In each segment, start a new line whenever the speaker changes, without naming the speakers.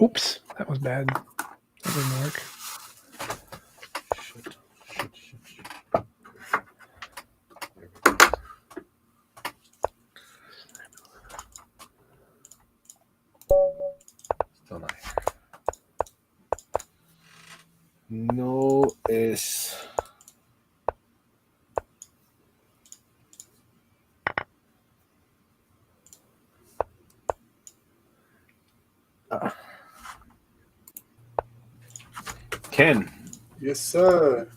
Oops, that was bad. That didn't work.
Still not here. No es. Ken.
Yes, sir.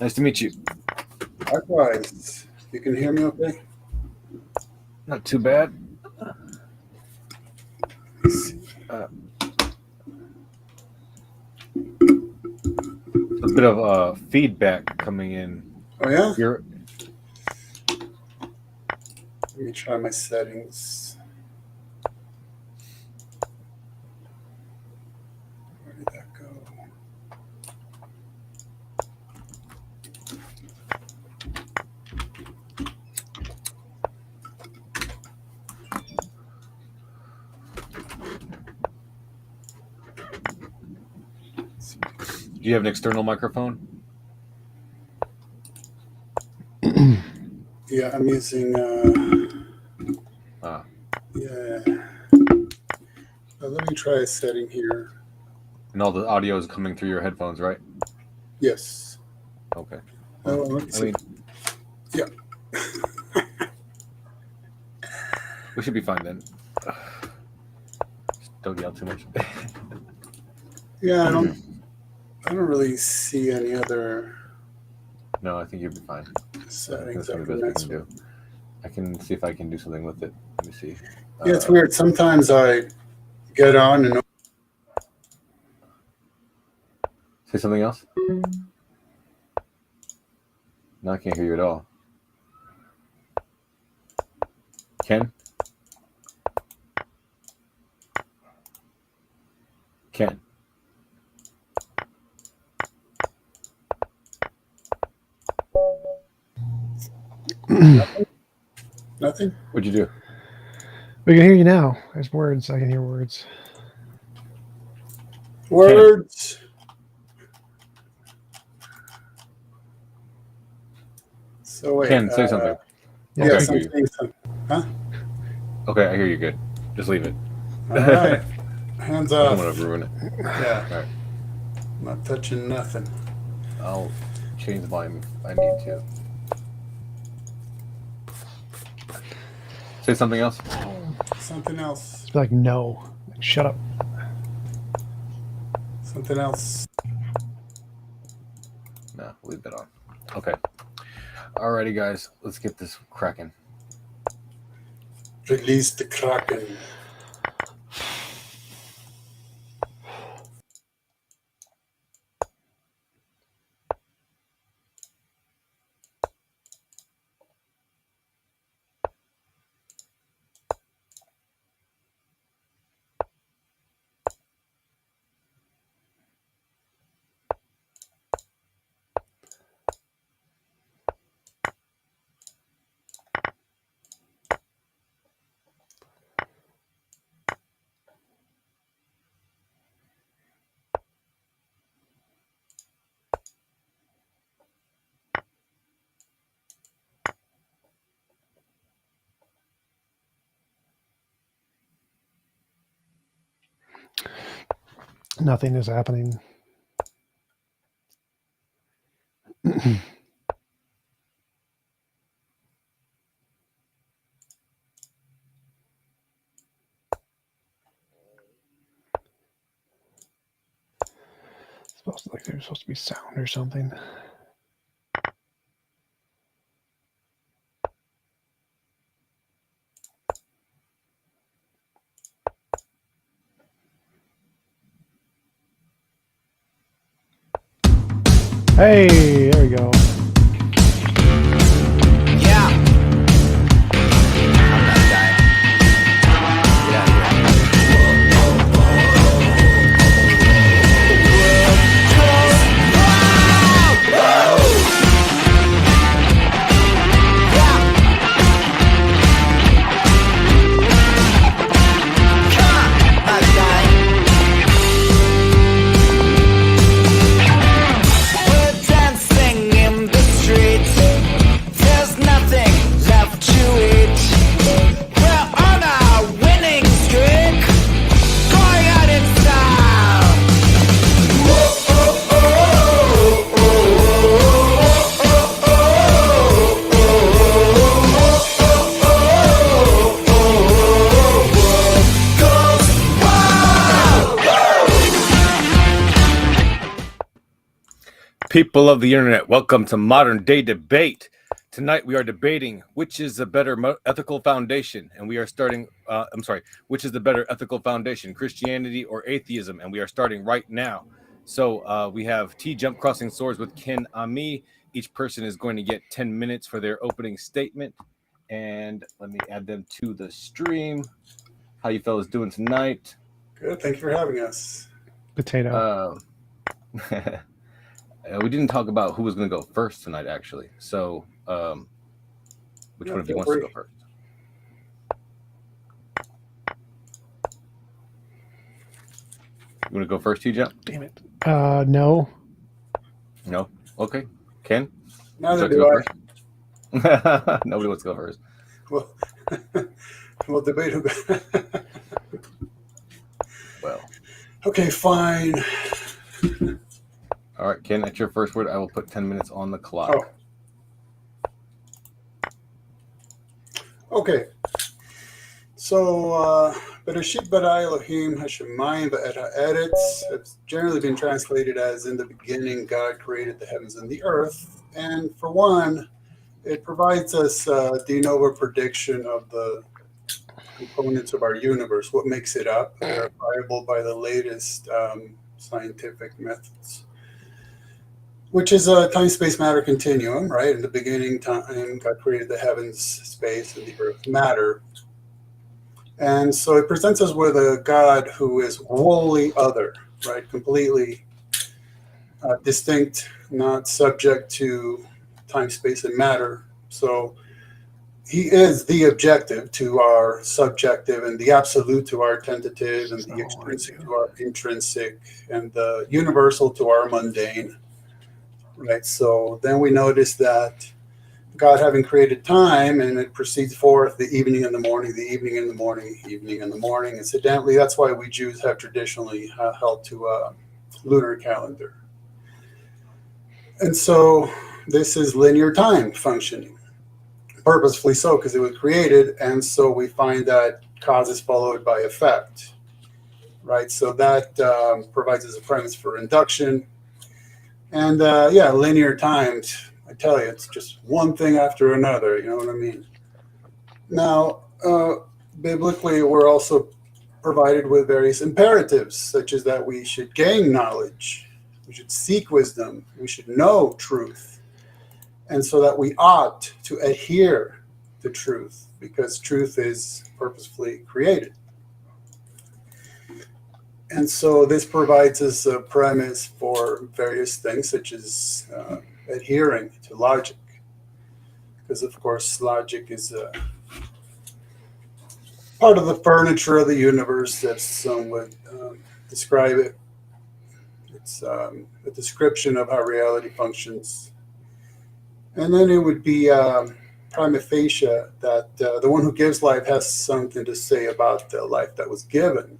Nice to meet you.
Likewise. You can hear me okay?
Not too bad. A bit of feedback coming in.
Oh, yeah? Let me try my settings. Where did that go?
Do you have an external microphone?
Yeah, I'm using, yeah. Let me try a setting here.
And all the audio is coming through your headphones, right?
Yes.
Okay.
Well, let me see. Yeah.
We should be fine then. Just don't yell too much.
Yeah, I don't really see any other.
No, I think you'll be fine.
Settings
I can do. I can see if I can do something with it. Let me see.
Yeah, it's weird. Sometimes I get on and.
Say something else? No, I can't hear you at all. Ken? Ken?
Nothing?
What'd you do?
We can hear you now. There's words. I can hear words.
Words. So wait.
Ken, say something.
Yes,
okay,
I'm saying something. Huh?
Okay, I hear you good. Just leave it.
All right. Hands off.
I don't want to ruin it.
Yeah.
All right.
I'm not touching nothing.
I'll change the volume if I need to. Say something else.
Something else.
It's like, no. Shut up.
Something else.
No, leave that on. Okay. Alrighty, guys. Let's get this cracking.
Release the Kraken.
Nothing is happening. There's supposed to be sound or something. Hey, there we go.
Yeah. I'm that guy. We're dancing in the streets. There's nothing left to eat. We're on a winning streak, going out in style.
People of the internet, welcome to Modern Day Debate. Tonight we are debating which is the better ethical foundation, and we are starting. Which is the better ethical foundation, Christianity or atheism? And we are starting right now. So we have TJump crossing swords with Ken Ammi. Each person is going to get 10 minutes for their opening statement, and let me add them to the stream. How you fellas doing tonight?
Good. Thank you for having us.
Potato.
We didn't talk about who was going to go first tonight, actually. So, which one of you wants to go first? You want to go first, TJ?
Damn it. No.
No. Okay. Ken?
Neither
Would you like
do
to go first? Nobody wants to go first.
Well, we'll debate who.
Well.
Okay, fine.
All right, Ken, that's your first word. I will put 10 minutes on the clock.
Oh. Okay. So, Bereshit bara Elohim hashemayim va'et. It's generally been translated as in the beginning God created the heavens and the earth. And for one, it provides us de novo prediction of the components of our universe, what makes it up, verifiable by the latest scientific methods, which is a time-space matter continuum, right? In the beginning time, God created the heavens, space, and the earth, matter. And so it presents us with a God who is wholly other, right? Completely distinct, not subject to time, space, and matter. So he is the objective to our subjective, and the absolute to our tentative, and the extrinsic to our intrinsic, and the universal to our mundane. Right, so then we notice that God having created time, and it proceeds forth the evening and the morning, the evening and the morning, evening and the morning. Incidentally, that's why we Jews have traditionally held to a lunar calendar. And so this is linear time functioning, purposefully so, because it was created. And so we find that cause is followed by effect, right? So that provides us a premise for induction. And linear times, I tell you, it's just one thing after another, you know what I mean? Now, biblically, we're also provided with various imperatives, such as that we should gain knowledge, we should seek wisdom, we should know truth, and so that we ought to adhere to truth, because truth is purposefully created. And so this provides us a premise for various things, such as adhering to logic. Because, of course, logic is part of the furniture of the universe, as some would describe it. It's a description of how reality functions. And then it would be prima facie that the one who gives life has something to say about the life that was given.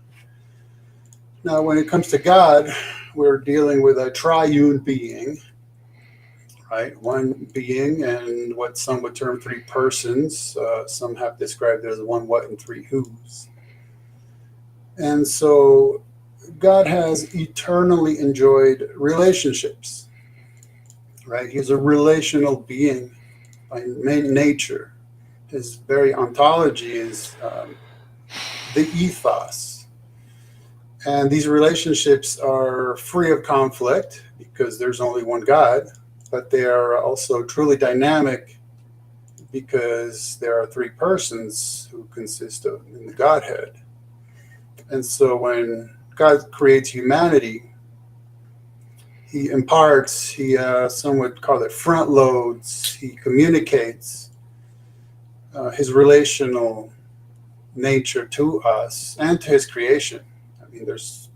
Now, when it comes to God, we're dealing with a triune being, right? One being, and what some would term three persons. Some have described it as one what and three whos. And so God has eternally enjoyed relationships, right? He's a relational being by nature. His very ontology is the ethos. And these relationships are free of conflict because there's only one God, but they are also truly dynamic because there are three persons who consist of in the Godhead. And so when God creates humanity, he imparts, some would call it front loads, he communicates his relational nature to us and to his creation. I mean, there's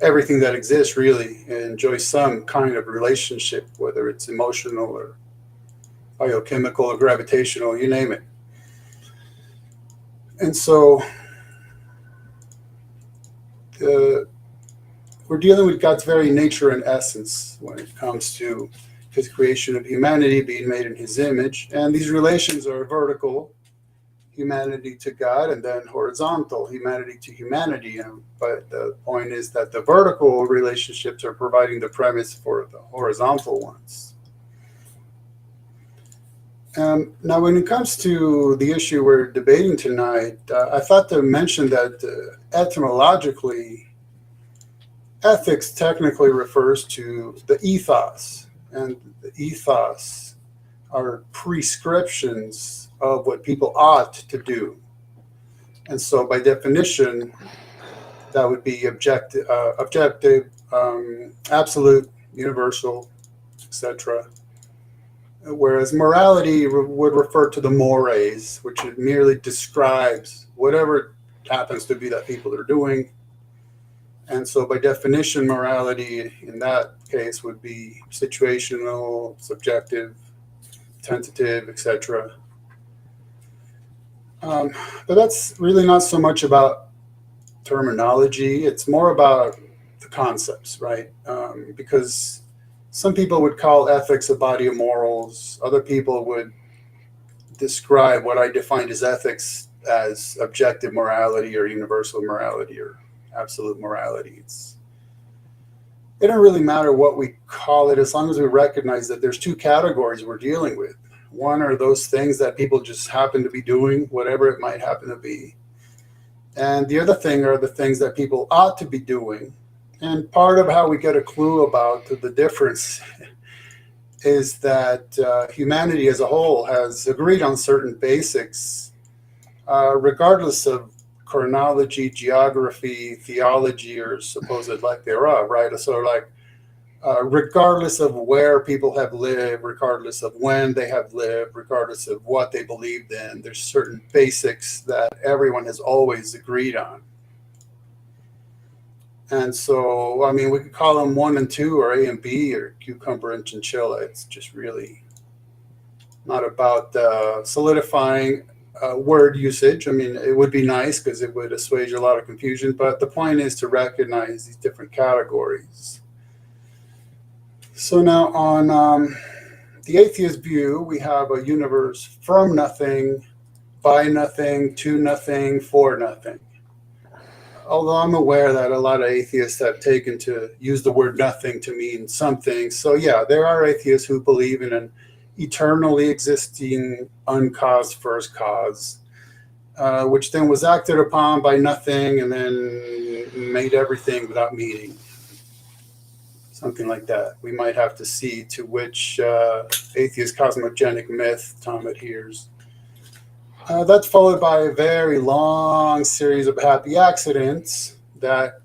everything that exists really enjoys some kind of relationship, whether it's emotional or biochemical or gravitational, you name it. And so we're dealing with God's very nature and essence when it comes to his creation of humanity being made in his image. And these relations are vertical, humanity to God, and then horizontal, humanity to humanity. But the point is that the vertical relationships are providing the premise for the horizontal ones. Now, when it comes to the issue we're debating tonight, I thought to mention that etymologically, ethics technically refers to the ethos, and the ethos are prescriptions of what people ought to do. And so by definition, that would be objective, absolute, universal, etc. Whereas morality would refer to the mores, which merely describes whatever happens to be that people are doing. And so by definition, morality in that case would be situational, subjective, tentative, etc. But that's really not so much about terminology. It's more about the concepts, right? Because some people would call ethics a body of morals. Other people would describe what I defined as ethics as objective morality or universal morality or absolute morality. It doesn't really matter what we call it as long as we recognize that there's two categories we're dealing with. One are those things that people just happen to be doing, whatever it might happen to be. And the other thing are the things that people ought to be doing. And part of how we get a clue about the difference is that humanity as a whole has agreed on certain basics, regardless of chronology, geography, theology, or supposed lack thereof, right? So like, regardless of where people have lived, regardless of when they have lived, regardless of what they believed in, there's certain basics that everyone has always agreed on. And so, I mean, we could call them 1 and 2 or A and B or cucumber and chinchilla. It's just really not about solidifying word usage. I mean, it would be nice because it would assuage a lot of confusion, but the point is to recognize these different categories. So now on the atheist view, we have a universe from nothing, by nothing, to nothing, for nothing. Although I'm aware that a lot of atheists have taken to use the word nothing to mean something. So yeah, there are atheists who believe in an eternally existing uncaused first cause, which then was acted upon by nothing and then made everything without meaning. Something like that. We might have to see to which atheist cosmogenic myth Tom adheres. That's followed by a very long series of happy accidents that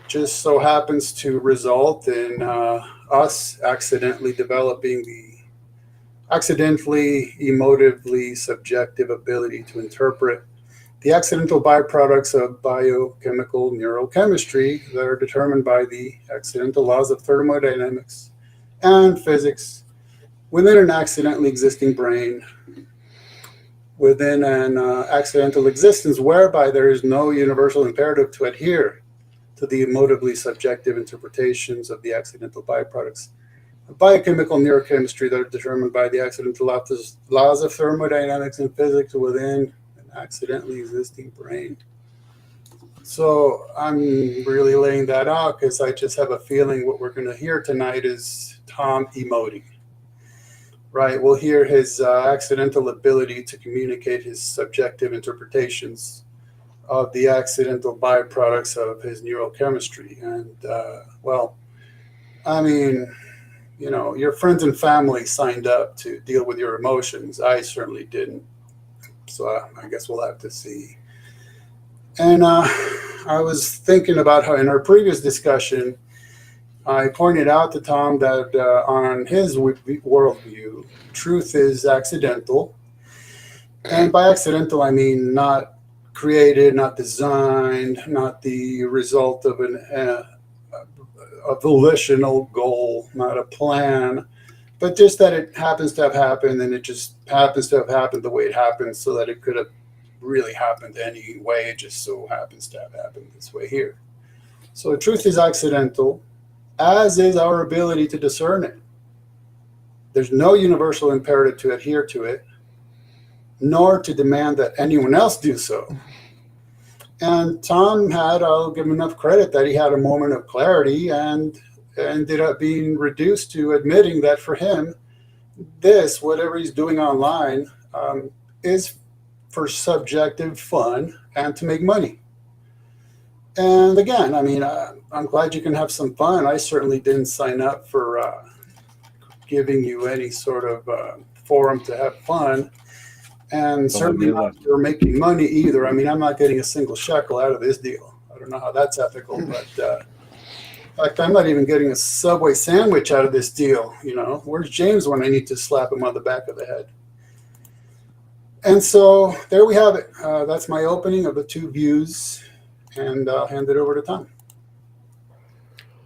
just so happens to result in us accidentally developing the emotively subjective ability to interpret the accidental byproducts of biochemical neurochemistry that are determined by the accidental laws of thermodynamics and physics within an accidentally existing brain, within an accidental existence whereby there is no universal imperative to adhere to the emotively subjective interpretations of the accidental byproducts of biochemical neurochemistry that are determined by the accidental laws of thermodynamics and physics within an accidentally existing brain. So I'm really laying that out because I just have a feeling what we're going to hear tonight is Tom emoting. Right, we'll hear his accidental ability to communicate his subjective interpretations of the accidental byproducts of his neurochemistry. And, well, I mean, you know, your friends and family signed up to deal with your emotions. I certainly didn't. So I guess we'll have to see. And I was thinking about how in our previous discussion, I pointed out to Tom that on his worldview, truth is accidental. And by accidental, I mean not created, not designed, not the result of a volitional goal, not a plan, but just that it happens to have happened, and it just happens to have happened the way it happened, so that it could have really happened any way. It just so happens to have happened this way here. So truth is accidental, as is our ability to discern it. There's no universal imperative to adhere to it, nor to demand that anyone else do so. And Tom had, I'll give him enough credit that he had a moment of clarity and ended up being reduced to admitting that for him, this, whatever he's doing online, is for subjective fun and to make money. And again, I mean, I'm glad you can have some fun. I certainly didn't sign up for giving you any sort of forum to have fun. And certainly not for making money either. I mean, I'm not getting a single shekel out of this deal. I don't know how that's ethical, but in fact, I'm not even getting a Subway sandwich out of this deal. You know, where's James when I need to slap him on the back of the head? And so there we have it. That's my opening of the two views, and I'll hand it over to Tom.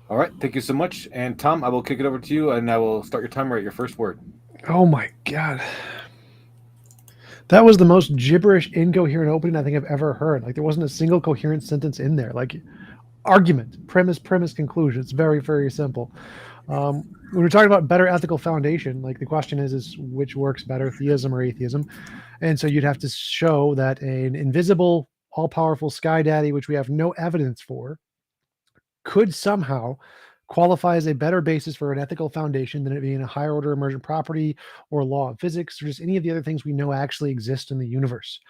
All right, thank you so much. And Tom, I will kick it over to you, and I will start your timer at your first word.
Oh my God. That was the most gibberish, incoherent opening I think I've ever heard. Like, there wasn't a single coherent sentence in there. Like, argument, premise, conclusion. It's very, very simple. When we're talking about better ethical foundation, like the question is which works better, theism or atheism? And so you'd have to show that an invisible, all-powerful sky daddy, which we have no evidence for, could somehow qualify as a better basis for an ethical foundation than it being a higher order emergent property or law of physics or just any of the other things we know actually exist in the universe.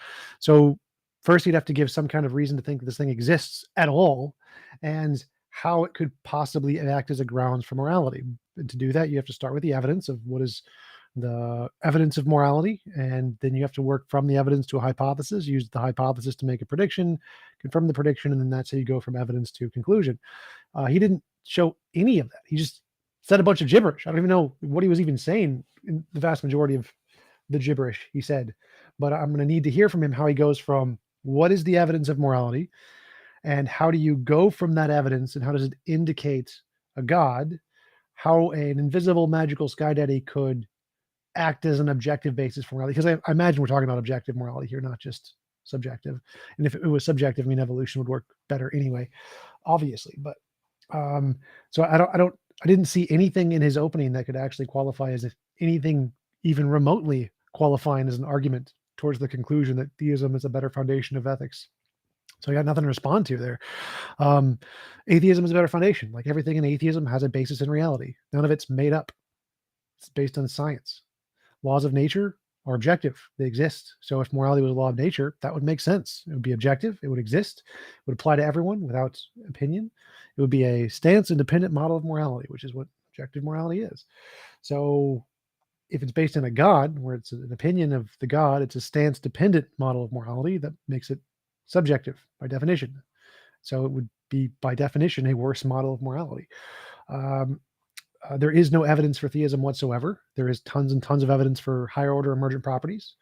So first you'd have to give some kind of reason to think that this thing exists at all and how it could possibly act as a grounds for morality. And to do that, you have to start with the evidence of what is the evidence of morality, and then you have to work from the evidence to a hypothesis, use the hypothesis to make a prediction, confirm the prediction, and then that's how you go from evidence to conclusion. He didn't show any of that. He just said a bunch of gibberish. I don't even know what he was even saying in the vast majority of the gibberish he said, but I'm going to need to hear from him how he goes from what is the evidence of morality and how do you go from that evidence and how does it indicate a God, how an invisible magical sky daddy could act as an objective basis for morality. Because I imagine we're talking about objective morality here, not just subjective. And if it was subjective, I mean, evolution would work better anyway, obviously. But so I didn't see anything in his opening that could actually qualify as anything even remotely qualifying as an argument towards the conclusion that theism is a better foundation of ethics. So I got nothing to respond to there. Atheism is a better foundation. Like everything in atheism has a basis in reality. None of it's made up. It's based on science. Laws of nature are objective. They exist. So if morality was a law of nature, that would make sense. It would be objective. It would exist. It would apply to everyone without opinion. It would be a stance-independent model of morality, which is what objective morality is. So if it's based on a God, where it's an opinion of the God, it's a stance-dependent model of morality that makes it subjective by definition. So it would be, by definition, a worse model of morality. There is no evidence for theism whatsoever. There is tons and tons of evidence for higher order emergent properties.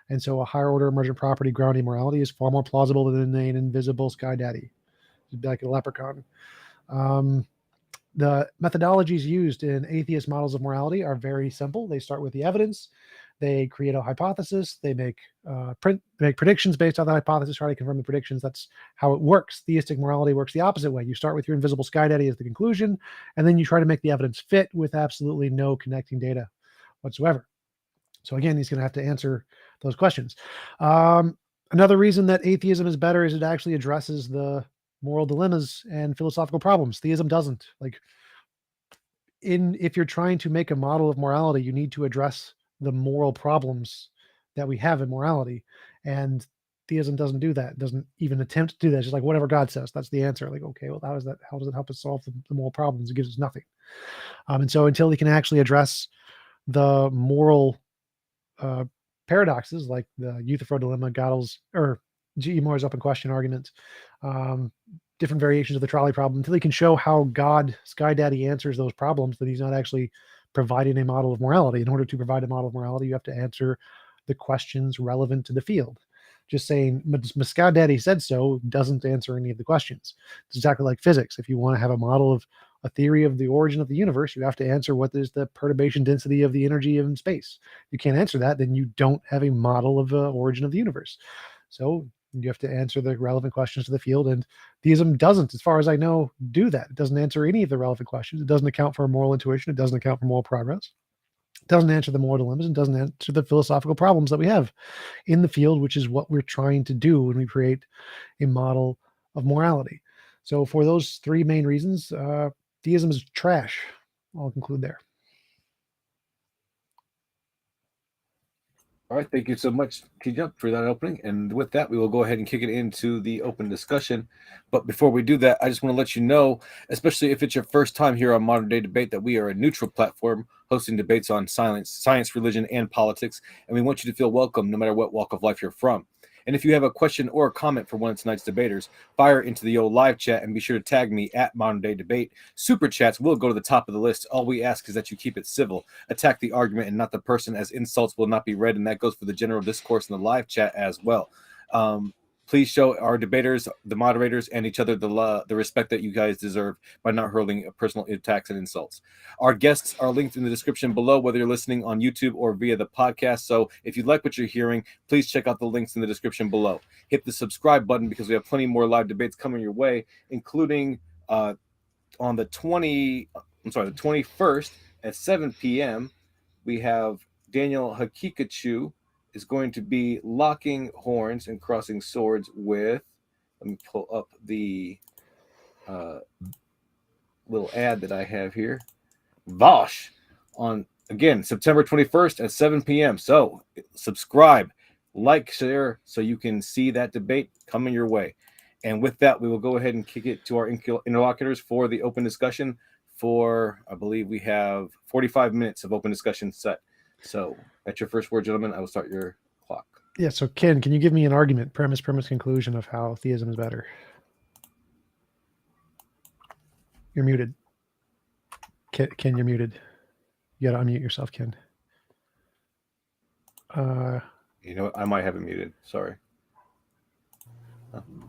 And so a higher order emergent property grounding morality is far more plausible than an invisible sky daddy, like a leprechaun. The methodologies used in atheist models of morality are very simple. They start with the evidence. They create a hypothesis. They make predictions based on the hypothesis, try to confirm the predictions. That's how it works. Theistic morality works the opposite way. You start with your invisible sky daddy as the conclusion, and then you try to make the evidence fit with absolutely no connecting data whatsoever. So again, he's going to have to answer those questions. Another reason that atheism is better is it actually addresses the moral dilemmas and philosophical problems. Theism doesn't. Like, if you're trying to make a model of morality, you need to address the moral problems that we have in morality, and theism doesn't do that. It doesn't even attempt to do that. It's just like whatever God says, that's the answer. Like, okay, well, how does it help us solve the moral problems? It gives us nothing. And so until he can actually address the moral paradoxes, like the Euthyphro dilemma, Gödel's or G.E. Moore's open question argument, different variations of the trolley problem, until he can show how God, Sky Daddy, answers those problems, then he's not actually providing a model of morality. In order to provide a model of morality, you have to answer the questions relevant to the field. Just saying, Sky Daddy said so doesn't answer any of the questions. It's exactly like physics. If you want to have a model of a theory of the origin of the universe, you have to answer what is the perturbation density of the energy in space. You can't answer that, then you don't have a model of the origin of the universe. So you have to answer the relevant questions to the field, and theism doesn't, as far as I know, do that. It doesn't answer any of the relevant questions. It doesn't account for moral intuition. It doesn't account for moral progress. It doesn't answer the moral dilemmas, and doesn't answer the philosophical problems that we have in the field, which is what we're trying to do when we create a model of morality. So for those three main reasons, theism is trash. I'll conclude there.
All right, thank you so much, TJump, for that opening. And with that, we will go ahead and kick it into the open discussion. But before we do that, I just want to let you know, especially if it's your first time here on Modern Day Debate, that we are a neutral platform hosting debates on science, religion, and politics. And we want you to feel welcome no matter what walk of life you're from. And if you have a question or a comment for one of tonight's debaters, fire into the old live chat and be sure to tag me at Modern Day Debate. Super chats will go to the top of the list. All we ask is that you keep it civil. Attack the argument and not the person, as insults will not be read, and that goes for the general discourse in the live chat as well. Please show our debaters, the moderators, and each other the respect that you guys deserve by not hurling personal attacks and insults. Our guests are linked in the description below, whether you're listening on YouTube or via the podcast. So if you like what you're hearing, please check out the links in the description below. Hit the subscribe button because we have plenty more live debates coming your way, including on the 21st at 7 p.m. we have Daniel Hakikachu is going to be locking horns and crossing swords with, let me pull up the little ad that I have here, Vosh, on, again, September 21st at 7 p.m. So subscribe, like, share, so you can see that debate coming your way. And with that, we will go ahead and kick it to our interlocutors for the open discussion for, I believe we have 45 minutes of open discussion set. So that's your first word, gentlemen. I will start your clock.
Yeah, so Ken, can you give me an argument, premise, conclusion of how theism is better? You're muted. Ken, you're muted. You got to unmute yourself, Ken.
You know what? I might have it muted. Sorry.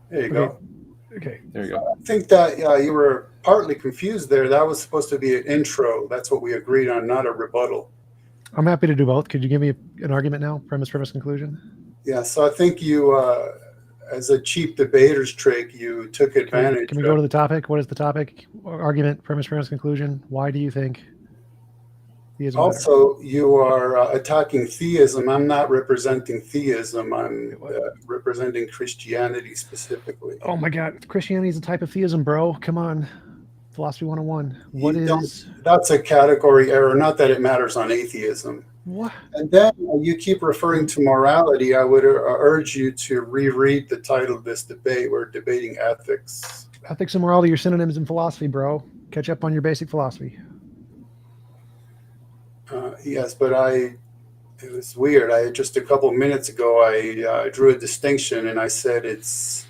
There you go.
Okay.
There you go.
I think that you were partly confused there. That was supposed to be an intro. That's what we agreed on, not a rebuttal.
I'm happy to do both. Could you give me an argument now? Premise, conclusion?
Yeah, so I think you, as a cheap debater's trick, you took advantage.
Can we go to the topic? What is the topic? Argument, premise, conclusion. Why do you think theism
also
better?
You are attacking theism. I'm not representing theism. I'm representing Christianity specifically.
Oh my God. Christianity is a type of theism, bro. Come on. Philosophy 101.
That's a category error. Not that it matters on atheism.
What?
And then you keep referring to morality. I would urge you to reread the title of this debate. We're debating ethics.
Ethics and morality are synonyms in philosophy, bro. Catch up on your basic philosophy.
Yes, but it was weird. Just a couple minutes ago, I drew a distinction and I said it's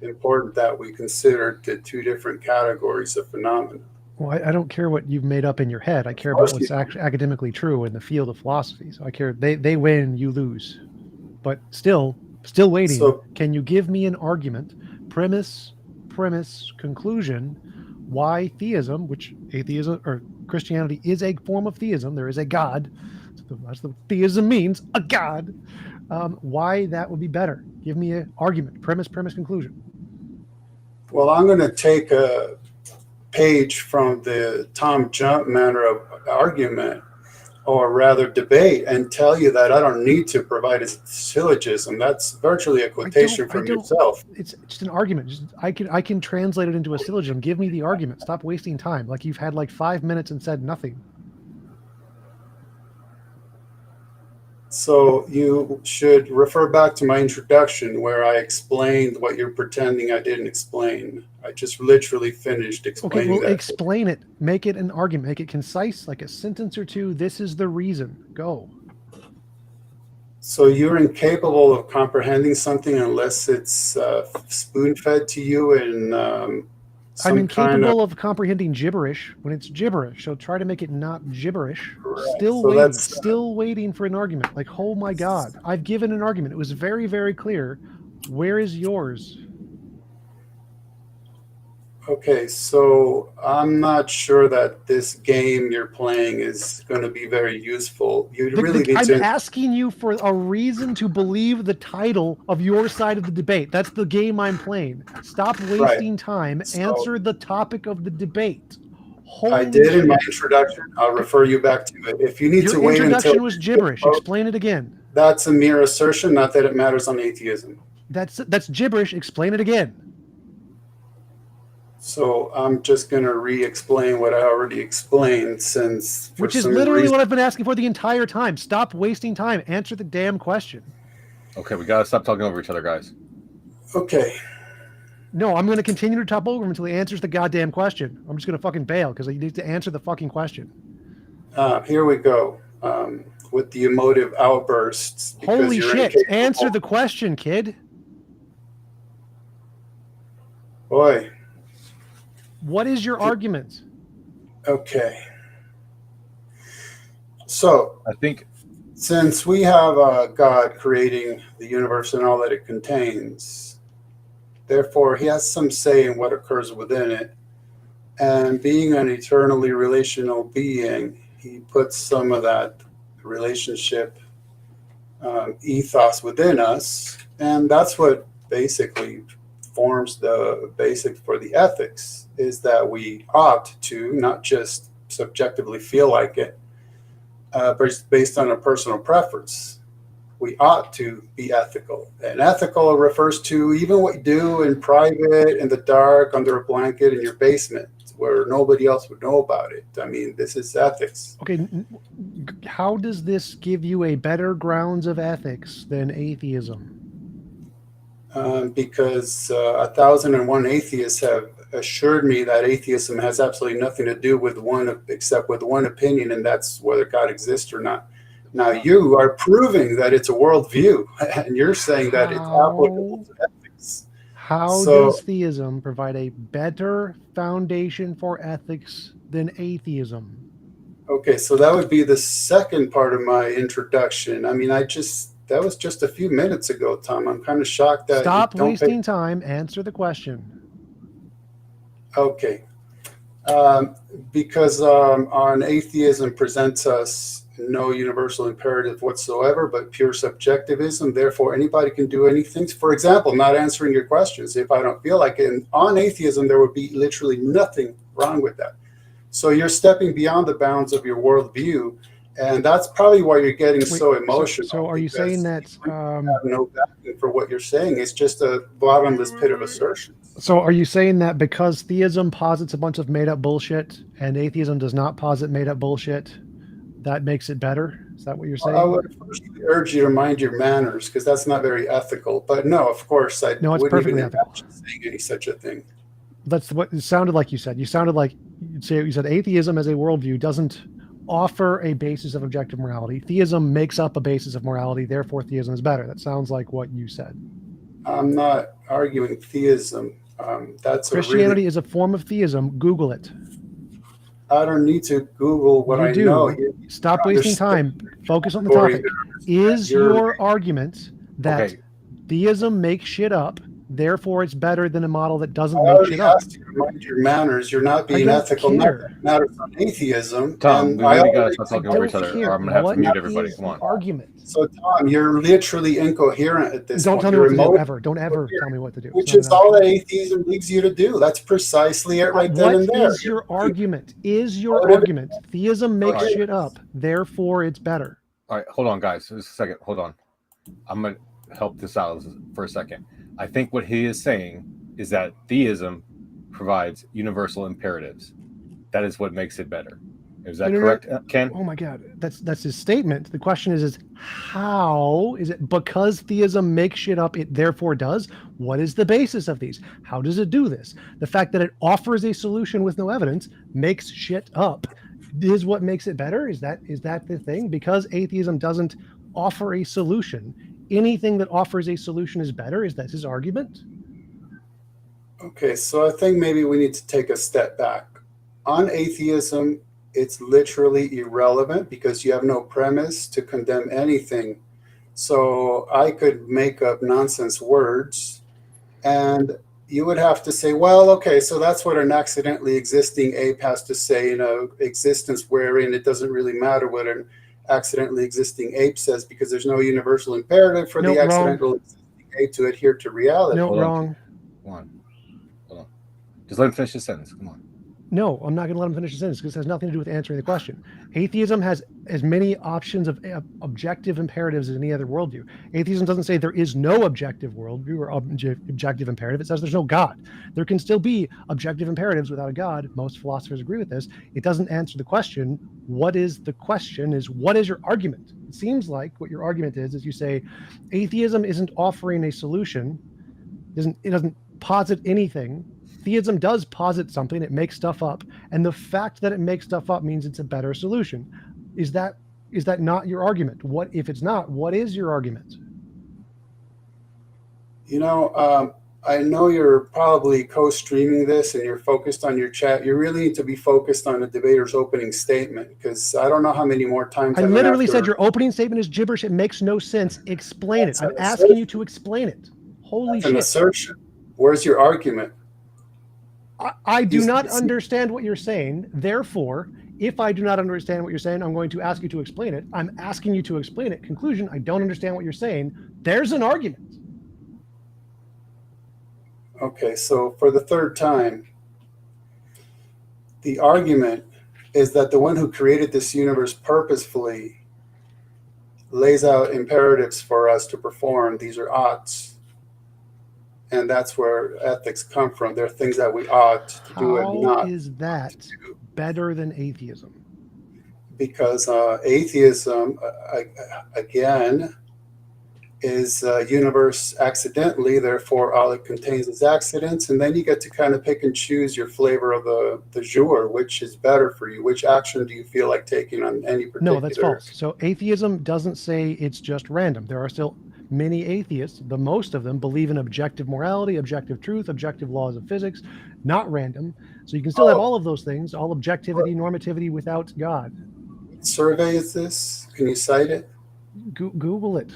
important that we consider the two different categories of phenomena.
Well, I don't care what you've made up in your head. I care about what's actually academically true in the field of philosophy. So I care. They win, you lose. But still waiting. So, can you give me an argument, premise, conclusion, why theism, which atheism or Christianity is a form of theism, there is a God. That's what theism means, a God. Why that would be better? Give me an argument, premise, conclusion.
Well, I'm going to take a page from the TJump manner of argument. or rather debate, and tell you that I don't need to provide a syllogism. That's virtually a quotation from yourself.
It's just an argument. I can translate it into a syllogism. Give me the argument. Stop wasting time. Like you've had like 5 minutes and said nothing.
So you should refer back to my introduction where I explained what you're pretending I didn't explain. I just literally finished explaining
Okay, well,
that.
explain it. Make it an argument. Make it concise, like a sentence or two. This is the reason. Go.
So you're incapable of comprehending something unless it's spoon-fed to you in
I'm incapable of comprehending gibberish when it's gibberish. So try to make it not gibberish.
Correct.
Still
So
waiting.
that's,
Still waiting for an argument. Like, oh my God, I've given an argument. It was very, very clear. Where is yours?
Okay, so I'm not sure that this game you're playing is going to be very useful. You really need
I'm
to.
asking you for a reason to believe the title of your side of the debate. That's the game I'm playing. Stop wasting time.
So-
Answer the topic of the debate.
I did in my introduction. I'll refer you back to it. If you need to
Your
wait
introduction
until
was gibberish. Explain it again.
that's a mere assertion, not that it matters on atheism.
That's gibberish. Explain it again.
So I'm just going to re-explain what I already explained, since
Which is literally what I've been asking for the entire time. Stop wasting time. Answer the damn question.
Okay, we gotta stop talking over each other, guys.
Okay.
No, I'm going to continue to talk over him until he answers the goddamn question. I'm just going to fucking bail because he needs to answer the fucking question.
Here we go. With the emotive outbursts. because
Holy
you're
shit.
incapable.
Answer the question, kid.
Boy.
What is your argument?
Okay. So,
I think
since we have God creating the universe and all that it contains, therefore he has some say in what occurs within it. And being an eternally relational being, he puts some of that relationship ethos within us. And that's what basically forms the basic for the ethics, is that we ought to not just subjectively feel like it, but based on a personal preference. We ought to be ethical. And ethical refers to even what you do in private, in the dark, under a blanket in your basement, where nobody else would know about it. I mean, this is ethics.
Okay, how does this give you a better grounds of ethics than atheism?
Because 1,001 atheists have assured me that atheism has absolutely nothing to do with except with one opinion, and that's whether God exists or not. Now you are proving that it's a worldview, and you're saying that it's applicable to ethics.
How does theism provide a better foundation for ethics than atheism?
Okay, so that would be the second part of my introduction. I mean, that was just a few minutes ago, Tom. I'm kind of shocked that
Stop wasting time. Answer the question.
Okay. Because on atheism presents us no universal imperative whatsoever, but pure subjectivism. Therefore, anybody can do anything. For example, not answering your questions if I don't feel like it. And on atheism, there would be literally nothing wrong with that. So you're stepping beyond the bounds of your worldview. And that's probably why you're getting so emotional.
So are you saying that
you have no backing for what you're saying? It's just a bottomless pit of assertions.
So are you saying that because theism posits a bunch of made up bullshit and atheism does not posit made up bullshit, that makes it better? Is that what you're saying?
I would first urge you to mind your manners, because that's not very ethical. But no, of course, I
No, it's
wouldn't
perfectly
even
ethical.
imagine saying any such a thing.
That's what it sounded like you said. You sounded like you said atheism as a worldview doesn't offer a basis of objective morality. Theism makes up a basis of morality, therefore theism is better. That sounds like what you said.
I'm not arguing theism. That's
Christianity is a form of theism. Google it.
I don't need to Google what I know.
Stop wasting time. Focus on the topic. Is your argument that theism makes shit up therefore it's better than a model that doesn't
I
make
already
shit up.
asked you to mind your manners. You're not being
don't
ethical.
care.
Matters on atheism.
Tom,
and
we
I
really got to
already-
stop talking
I
over each
don't
other,
care.
or I'm going to have
What
to mute everybody.
is
Come
the
on.
argument?
So, Tom, you're literally incoherent at this
Don't
point.
tell me
You're
what to do
emotive,
ever. Don't ever tell me what to do. It's
which
not
is
an
all
option.
that atheism leads you to do. That's precisely it right then and
What
there.
is your argument? Is your
What it
argument theism makes
Alright.
shit up, therefore it's better?
All right, hold on, guys. Just a second. Hold on. I'm going to help this out for a second. I think what he is saying is that theism provides universal imperatives. That is what makes it better. Is that
No, no, no.
correct, Ken?
Oh my God, that's his statement. The question is how is it because theism makes shit up, it therefore does? What is the basis of these? How does it do this? The fact that it offers a solution with no evidence makes shit up is what makes it better. Is that the thing? Because atheism doesn't offer a solution, anything that offers a solution is better. Is that his argument?
Okay, so I think maybe we need to take a step back. On atheism, it's literally irrelevant because you have no premise to condemn anything. So I could make up nonsense words and you would have to say, well, okay, so that's what an accidentally existing ape has to say in an existence wherein it doesn't really matter what an accidentally existing ape says because there's no universal imperative for
Nope,
the
wrong.
accidental existing ape to adhere to reality.
No,
Hold on.
wrong.
Come on. Hold on. Just let him finish his sentence. Come on.
No, I'm not going to let him finish the sentence because it has nothing to do with answering the question. Atheism has as many options of objective imperatives as any other worldview. Atheism doesn't say there is no objective worldview or objective imperative. It says there's no God. There can still be objective imperatives without a God. Most philosophers agree with this. It doesn't answer the question. What is the question is what is your argument? It seems like what your argument is you say atheism isn't offering a solution. It doesn't posit anything. Theism does posit something, it makes stuff up, and the fact that it makes stuff up means it's a better solution. Is that not your argument? What if it's not? What is your argument?
You know, I know you're probably co-streaming this and you're focused on your chat. You really need to be focused on the debater's opening statement because I don't know how many more times
I
I'm
literally
gonna have
said your opening statement is gibberish. It makes no sense. Explain it.
That's
I'm
an
asking you
assertion.
to explain it. Holy
That's an
shit.
assertion. Where's your argument?
I do
You
not
see-
understand what you're saying. Therefore, if I do not understand what you're saying, I'm going to ask you to explain it. I'm asking you to explain it. Conclusion, I don't understand what you're saying. There's an argument.
Okay, so for the third time, the argument is that the one who created this universe purposefully lays out imperatives for us to perform. These are oughts. And that's where ethics come from. They're things that we ought to do and
How
not.
is that better than atheism?
Because atheism, again, is universe accidentally, therefore all it contains is accidents, and then you get to kind of pick and choose your flavor of the jour, which is better for you. Which action do you feel like taking on any particular?
No, that's false. So atheism doesn't say it's just random. There are still many atheists, the most of them believe in objective morality, objective truth, objective laws of physics, not random. So you can still have all of those things, all objectivity, normativity without God.
What survey is this? Can you cite it?
Google it.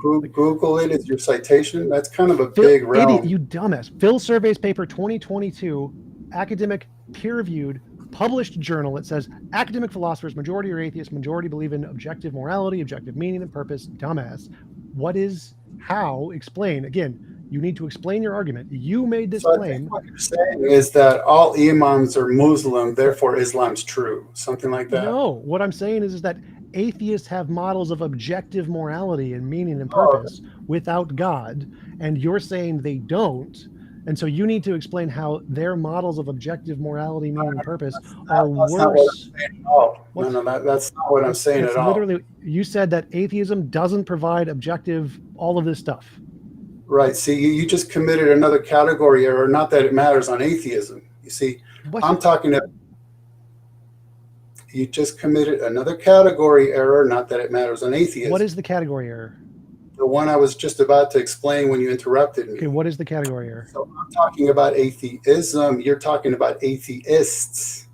Google it as your citation. That's kind of a big realm.
Idiot, you dumbass. Phil Survey's paper 2022, academic, peer-reviewed, published journal. It says academic philosophers, majority are atheists, majority believe in objective morality, objective meaning and purpose. Dumbass. What is, how, explain. Again, you need to explain your argument. You made this
So I
claim.
think what you're saying is that all imams are Muslim, therefore Islam's true. Something like that.
No, what I'm saying is that atheists have models of objective morality and meaning and purpose without God, and you're saying they don't. And so you need to explain how their models of objective morality, meaning, and purpose are
That's not what I'm
worse.
saying at all.
What?
No, that's not what I'm saying
That's
at all.
literally, you said that atheism doesn't provide objective, all of this stuff.
Right. See, you just committed another category error. Not that it matters on atheism. You see,
What?
I'm talking about. You just committed another category error. Not that it matters on atheism.
What is the category error?
the one I was just about to explain when you interrupted me?
Okay, what is the category error?
So I'm talking about atheism. You're talking about atheists,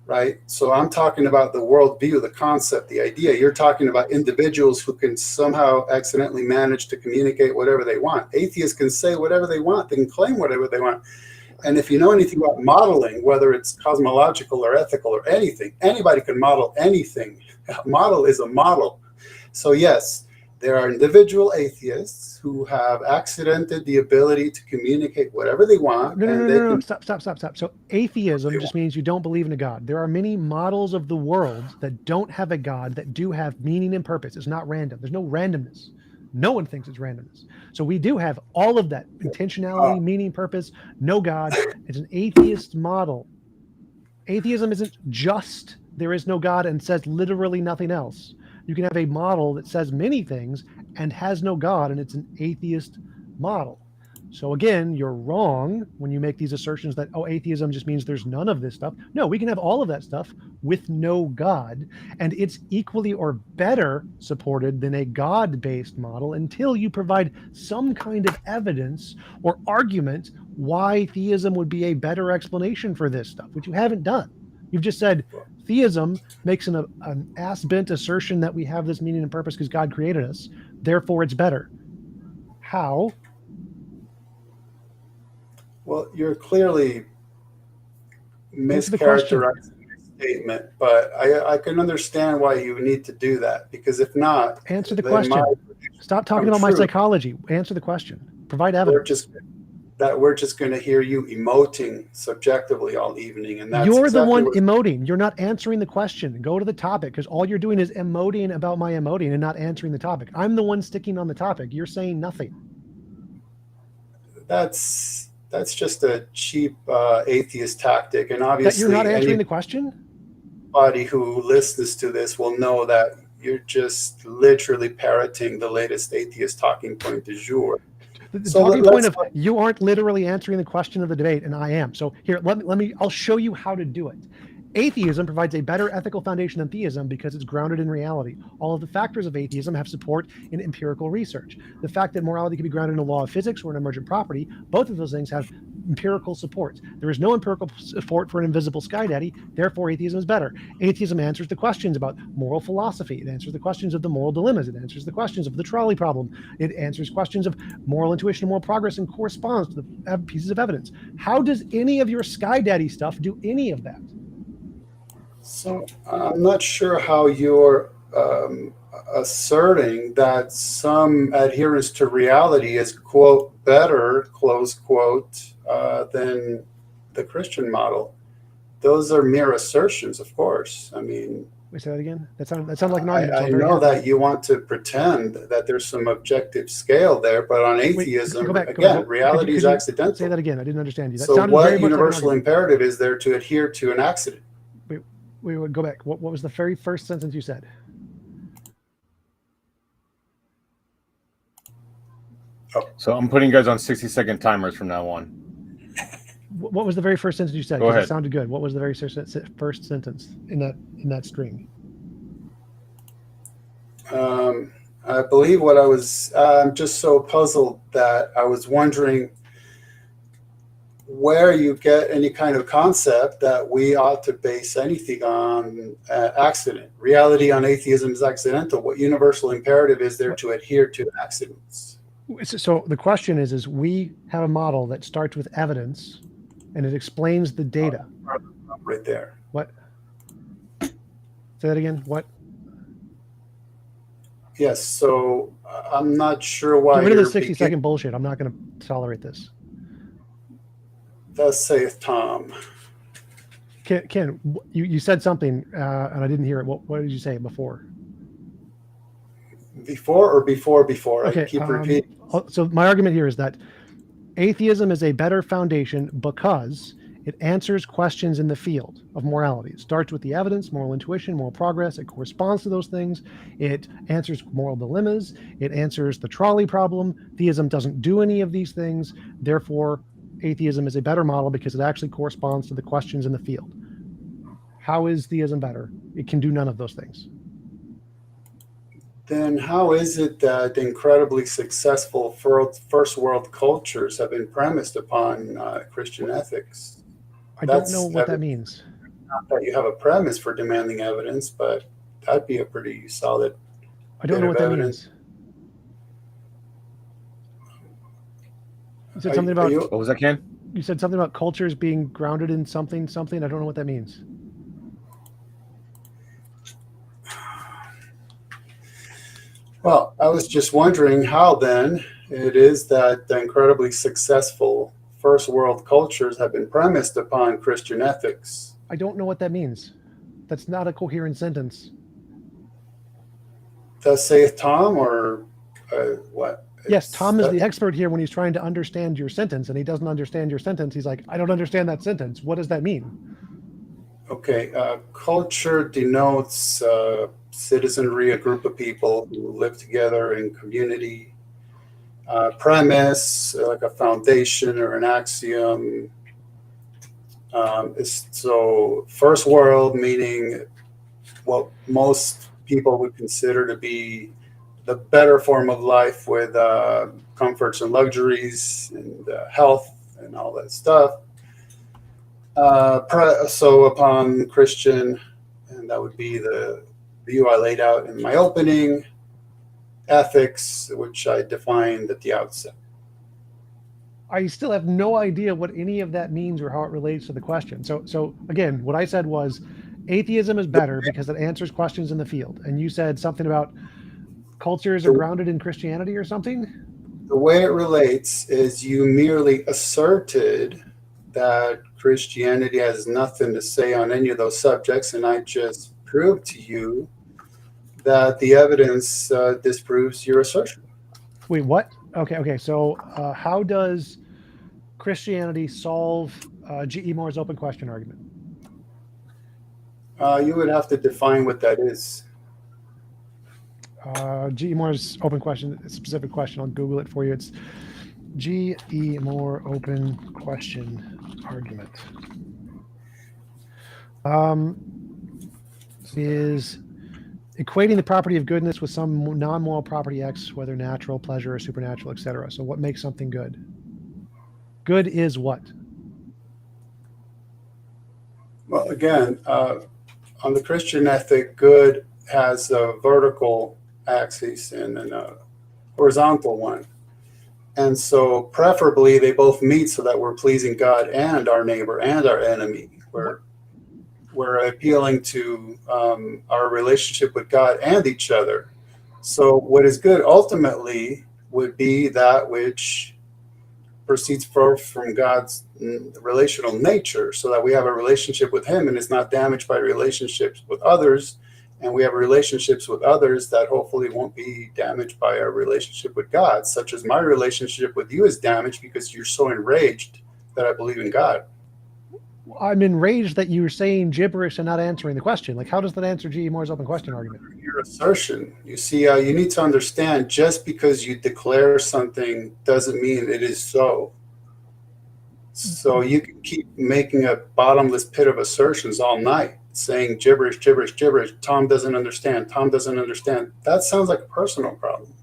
right? So I'm talking about the worldview, the concept, the idea. You're talking about individuals who can somehow accidentally manage to communicate whatever they want. Atheists can say whatever they want. They can claim whatever they want. And if you know anything about modeling, whether it's cosmological or ethical or anything, anybody can model anything. A model is a model. So yes, there are individual atheists who have accidented the ability to communicate whatever they want.
No. Stop. So atheism just means you don't believe in a God. There are many models of the world that don't have a God, that do have meaning and purpose. It's not random. There's no randomness. No one thinks it's randomness. So we do have all of that: intentionality, meaning, purpose, no God. It's an atheist model. Atheism isn't just there is no God and says literally nothing else. You can have a model that says many things and has no God, and it's an atheist model. So again, you're wrong when you make these assertions that, oh, atheism just means there's none of this stuff. No, we can have all of that stuff with no God, and it's equally or better supported than a God-based model until you provide some kind of evidence or argument why theism would be a better explanation for this stuff, which you haven't done. You've just said theism makes an ass-bent assertion that we have this meaning and purpose because God created us, therefore it's better. How?
Well, you're clearly mischaracterizing the statement, but I can understand why you need to do that, because if not,
answer the question. Stop talking about my psychology. Answer the question. Provide evidence.
We're just going to hear you emoting subjectively all evening, and that's
you're
exactly
the one emoting. You're not answering the question. Go to the topic, because all you're doing is emoting about my emoting and not answering the topic. I'm the one sticking on the topic. You're saying nothing.
That's just a cheap atheist tactic, and obviously
that you're not answering the question.
Anybody who listens to this will know that you're just literally parroting the latest atheist talking point du jour.
The talking point of you aren't literally answering the question of the debate, and I am. So here, let me. I'll show you how to do it. Atheism provides a better ethical foundation than theism because it's grounded in reality. All of the factors of atheism have support in empirical research. The fact that morality can be grounded in a law of physics or an emergent property, both of those things have empirical support. There is no empirical support for an invisible sky daddy, therefore atheism is better. Atheism answers the questions about moral philosophy. It answers the questions of the moral dilemmas. It answers the questions of the trolley problem. It answers questions of moral intuition and moral progress and corresponds to the pieces of evidence. How does any of your sky daddy stuff do any of that?
So I'm not sure how you're asserting that some adherence to reality is, quote, better, close quote, than the Christian model. Those are mere assertions, of course. I mean,
wait, say that again. That sounds like an argument.
I know that you want to pretend that there's some objective scale there, but on atheism, reality is accidental.
Say that again. I didn't understand you. That
so what universal imperative is there to adhere to an accident?
We would go back. What was the very first sentence you said?
Oh, so I'm putting you guys on 60-second timers from now on.
What was the very first sentence you said?
Go ahead.
It sounded good. What was the very first sentence in that string?
I believe what I was. I'm just so puzzled that I was wondering where you get any kind of concept that we ought to base anything on accident. Reality on atheism is accidental. What universal imperative is there to adhere to accidents?
So the question is we have a model that starts with evidence and it explains the data.
Right there.
What? Say that again. What?
Yes. So I'm not sure why.
Get rid of the 60-second bullshit. I'm not going to tolerate this.
Thus saith Tom.
Ken, you said something and I didn't hear it. What did you say before?
Before or before?
Okay,
I keep repeating.
So my argument here is that atheism is a better foundation because it answers questions in the field of morality. It starts with the evidence, moral intuition, moral progress. It corresponds to those things. It answers moral dilemmas. It answers the trolley problem. Theism doesn't do any of these things. Therefore, atheism is a better model because it actually corresponds to the questions in the field. How is theism better? It can do none of those things.
Then how is it that incredibly successful first world cultures have been premised upon Christian ethics?
I don't know what that means.
Not that you have a premise for demanding evidence, but that'd be a pretty solid.
I don't know what that means. You said something about.
What was that, Ken?
You said something about cultures being grounded in something. I don't know what that means.
Well, I was just wondering how then it is that the incredibly successful first world cultures have been premised upon Christian ethics.
I don't know what that means. That's not a coherent sentence.
Thus saith Tom, or what?
Yes, Tom is the expert here when he's trying to understand your sentence, and he doesn't understand your sentence. He's like, I don't understand that sentence. What does that mean?
Okay, culture denotes citizenry, a group of people who live together in community. Premise, like a foundation or an axiom. So first world, meaning what most people would consider to be the better form of life, with comforts and luxuries and health and all that stuff. So upon Christian, and that would be the view I laid out in my opening, ethics, which I defined at the outset.
I still have no idea what any of that means or how it relates to the question. So again, what I said was atheism is better because it answers questions in the field. And you said something about cultures are grounded in Christianity or something?
The way it relates is you merely asserted that Christianity has nothing to say on any of those subjects, and I just proved to you that the evidence disproves your assertion.
Wait, what? Okay. So how does Christianity solve G.E. Moore's open question argument?
You would have to define what that is.
G.E. Moore's open question, a specific question. I'll Google it for you. It's G.E. Moore open question argument. Is equating the property of goodness with some non-moral property X, whether natural, pleasure, or supernatural, etc. So what makes something good? Good is what?
Well, again, on the Christian ethic, good has a vertical axis and a horizontal one. And so preferably they both meet so that we're pleasing God and our neighbor and our enemy. We're appealing to our relationship with God and each other. So what is good ultimately would be that which proceeds forth from God's relational nature, so that we have a relationship with him and it's not damaged by relationships with others. And we have relationships with others that hopefully won't be damaged by our relationship with God, such as my relationship with you is damaged because you're so enraged that I believe in God.
I'm enraged that you were saying gibberish and not answering the question. Like, how does that answer G.E. Moore's open question argument?
Your assertion. You see, you need to understand, just because you declare something doesn't mean it is so. So you can keep making a bottomless pit of assertions all night, saying gibberish, gibberish, gibberish. Tom doesn't understand. Tom doesn't understand. That sounds like a personal problem.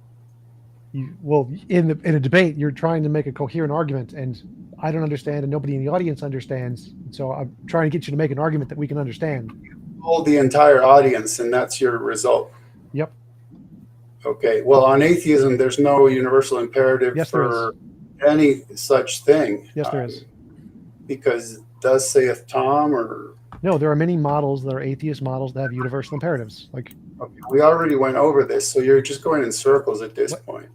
Well, in a debate, you're trying to make a coherent argument, and I don't understand, and nobody in the audience understands. So I'm trying to get you to make an argument that we can understand.
Hold the entire audience, and that's your result.
Yep.
Okay. Well, on atheism, there's no universal imperative for any such thing.
Yes, there is.
Because thus saith Tom, or
no, there are many models that are atheist models that have universal imperatives. Like,
okay, we already went over this, so you're just going in circles at this point.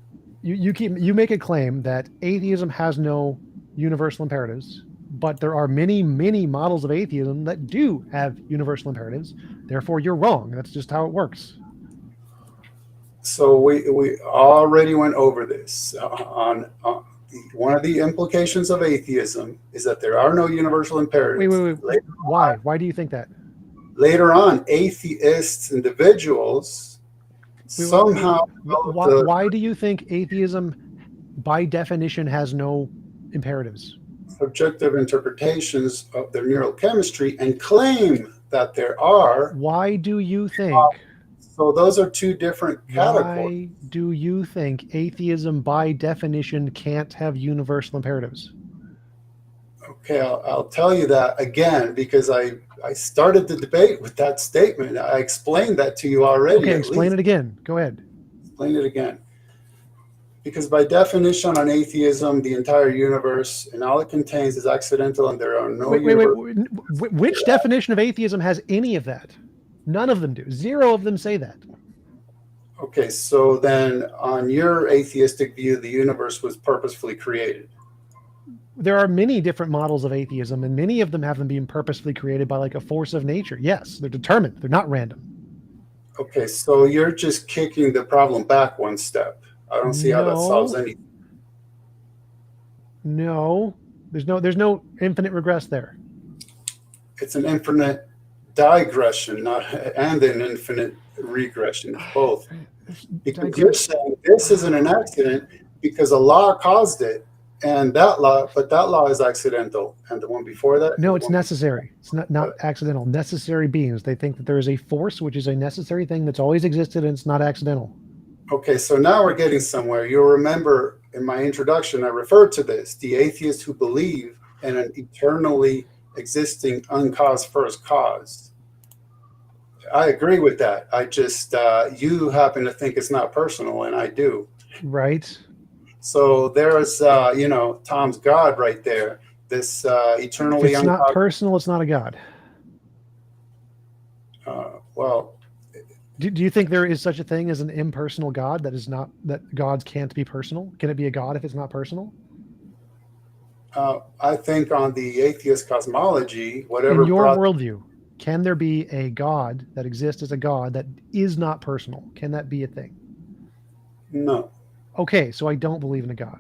You make a claim that atheism has no universal imperatives, but there are many models of atheism that do have universal imperatives. Therefore, you're wrong. That's just how it works.
So we already went over this. One of the implications of atheism is that there are no universal imperatives.
Wait. Why? Why do you think that?
Later on, atheists, individuals, somehow.
Why do you think atheism, by definition, has no imperatives?
Subjective interpretations of their neurochemistry and claim that there are.
Why do you think?
So those are two different categories.
Why do you think atheism, by definition, can't have universal imperatives?
Okay, I'll tell you that again because I started the debate with that statement. I explained that to you already.
Okay, explain it again. Go ahead.
Explain it again. Because by definition on atheism, the entire universe and all it contains is accidental and there are no
Wait. Which definition of atheism has any of that? None of them do. Zero of them say that.
Okay, so then on your atheistic view, the universe was purposefully created.
There are many different models of atheism, and many of them have them being purposefully created by like a force of nature. Yes, they're determined. They're not random.
Okay, so you're just kicking the problem back one step. I don't see how that solves anything.
No, there's no infinite regress there.
It's an infinite digression, and an infinite regression, both. Because you're saying this isn't an accident because a law caused it, and that law is accidental, and the one before that.
No, it's necessary. It's not accidental. Necessary beings. They think that there is a force which is a necessary thing that's always existed, and it's not accidental.
Okay, so now we're getting somewhere. You'll remember in my introduction, I referred to this, the atheists who believe in an eternally existing uncaused first cause. I agree with that. I just, you happen to think it's not personal, and I do.
Right.
So there's, Tom's God right there. This eternally
uncaused. If it's not personal, it's not a God.
Well...
Do you think there is such a thing as an impersonal God that gods can't be personal? Can it be a God if it's not personal?
I think on the atheist cosmology, whatever.
In your worldview, can there be a God that exists as a God that is not personal? Can that be a thing?
No.
Okay, so I don't believe in a God.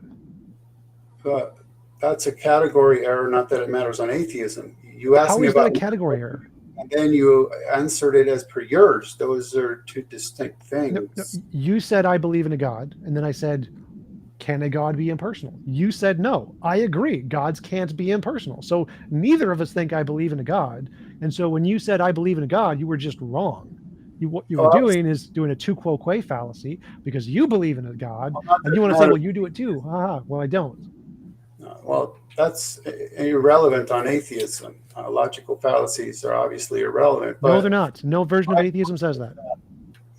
But that's a category error, not that it matters on atheism. You asked me about...
How is that a category error?
And then you answered it as per yours. Those are two distinct things.
No, you said, I believe in a God. And then I said, can a God be impersonal? You said, no. I agree. Gods can't be impersonal. So neither of us think I believe in a God. And so when you said, I believe in a God, you were just wrong. What you were doing is doing a tu quo que fallacy because you believe in a God. And you want to say, well, you do it too. Well, I don't.
Well, that's irrelevant on atheism. Logical fallacies are obviously irrelevant. But
no, they're not. No version of atheism says that.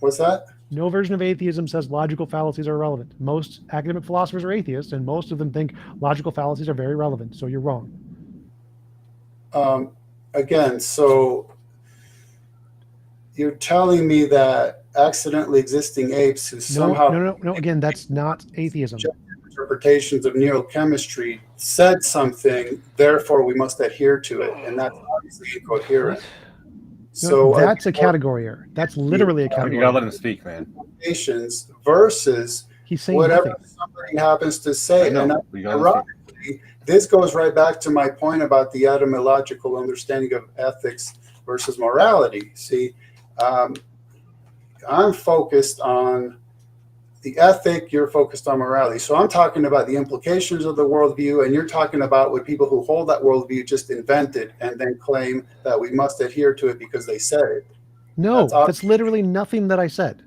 What's that?
No version of atheism says logical fallacies are irrelevant. Most academic philosophers are atheists, and most of them think logical fallacies are very relevant. So you're wrong.
Again, so you're telling me that accidentally existing apes who somehow...
No. Again, that's not atheism.
Interpretations of neurochemistry said something, therefore we must adhere to it, and that's obviously incoherent. So
that's a category error. That's literally a category.
You gotta let him speak, man.
Versus
he's saying
whatever
nothing.
somebody happens to say.
And
ironically, this goes right back to my point about the etymological understanding of ethics versus morality. See, I'm focused on the ethic, you're focused on morality. So I'm talking about the implications of the worldview, and you're talking about what people who hold that worldview just invented and then claim that we must adhere to it because they said it.
No, that's literally nothing that I said.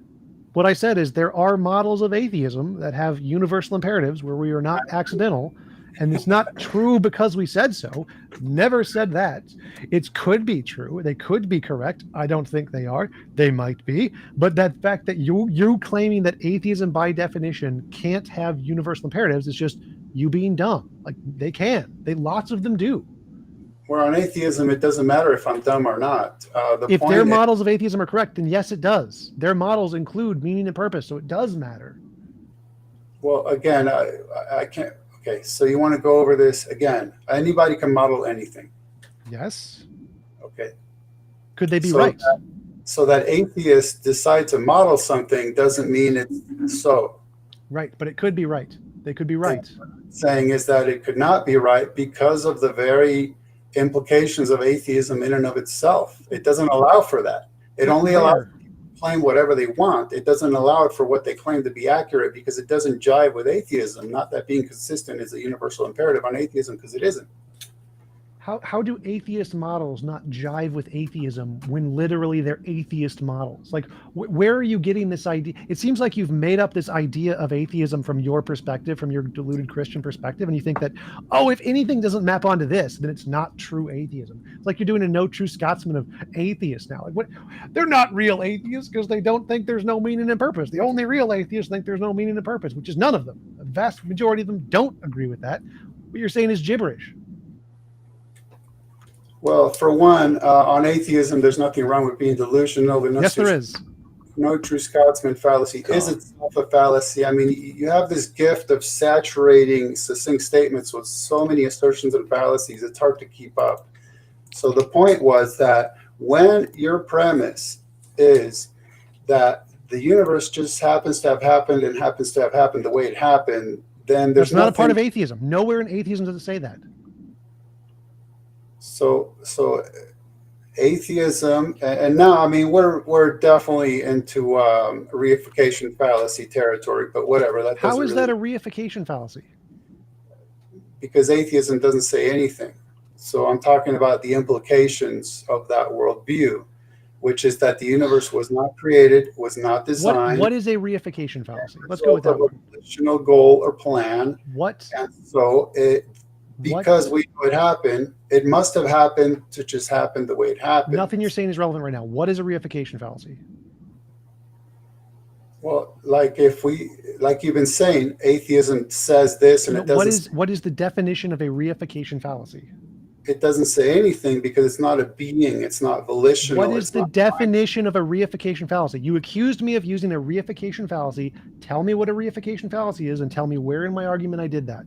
What I said is there are models of atheism that have universal imperatives where we are not accidental, and it's not true because we said so. Never said that. It could be true. They could be correct. I don't think they are. They might be. But that fact that you claiming that atheism by definition can't have universal imperatives is just you being dumb. Like they can. Lots of them do.
Where on atheism, it doesn't matter if I'm dumb or not.
If their models of atheism are correct, then yes, it does. Their models include meaning and purpose, so it does matter.
Well, again, I can't. Okay, so you want to go over this again. Anybody can model anything.
Yes.
Okay.
Could they be right?
So that atheists decide to model something doesn't mean it's so.
Right, but it could be right. They could be right.
Saying is that it could not be right because of the very implications of atheism in and of itself. It doesn't allow for that. It only allows people to claim whatever they want. It doesn't allow it for what they claim to be accurate because it doesn't jive with atheism. Not that being consistent is a universal imperative on atheism because it isn't.
How do atheist models not jive with atheism when literally they're atheist models? Like, where are you getting this idea? It seems like you've made up this idea of atheism from your perspective, from your deluded Christian perspective, and you think that, oh, if anything doesn't map onto this, then it's not true atheism. It's like you're doing a no true Scotsman of atheists now. Like, what? They're not real atheists because they don't think there's no meaning and purpose. The only real atheists think there's no meaning and purpose, which is none of them. The vast majority of them don't agree with that. What you're saying is gibberish.
Well, for one, on atheism, there's nothing wrong with being delusional.
Yes, there is.
No true Scotsman fallacy is itself a fallacy. I mean, you have this gift of saturating succinct statements with so many assertions and fallacies, it's hard to keep up. So the point was that when your premise is that the universe just happens to have happened and happens to have happened the way it happened, then there's
not a part of atheism. Nowhere in atheism does it say that.
So atheism, and now, I mean, we're definitely into reification fallacy territory, but whatever.
How is that a reification fallacy?
Because atheism doesn't say anything. So I'm talking about the implications of that worldview, which is that the universe was not created, was not designed.
What is a reification fallacy? Let's go with that one.
Volitional goal or plan.
What?
And so because we know it happened, it must have happened to just happen the way it happened.
Nothing you're saying is relevant right now. What is a reification fallacy?
Well, like you've been saying, atheism says this, and it doesn't.
What is the definition of a reification fallacy?
It doesn't say anything because it's not a being. It's not volitional.
What is the definition of a reification fallacy? You accused me of using a reification fallacy. Tell me what a reification fallacy is, and tell me where in my argument I did that.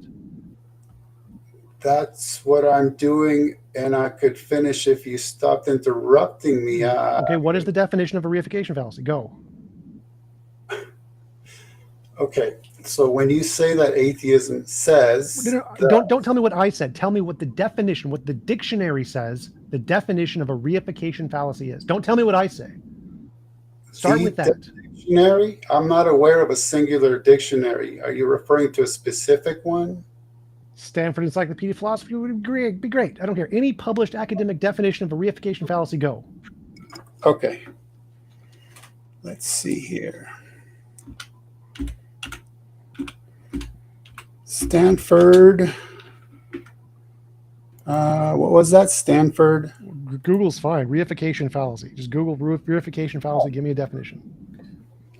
That's what I'm doing, and I could finish if you stopped interrupting me.
Okay, what is the definition of a reification fallacy? Go.
Okay, so when you say that atheism says...
Don't tell me what I said. Tell me what the definition, what the dictionary says, the definition of a reification fallacy is. Don't tell me what I say. Start with that.
Dictionary? I'm not aware of a singular dictionary. Are you referring to a specific one?
Stanford Encyclopedia of Philosophy would be great. I don't care. Any published academic definition of a reification fallacy, go.
Okay. Let's see here. Stanford. What was that? Stanford?
Google's fine. Reification fallacy. Just Google reification fallacy. Give me a definition.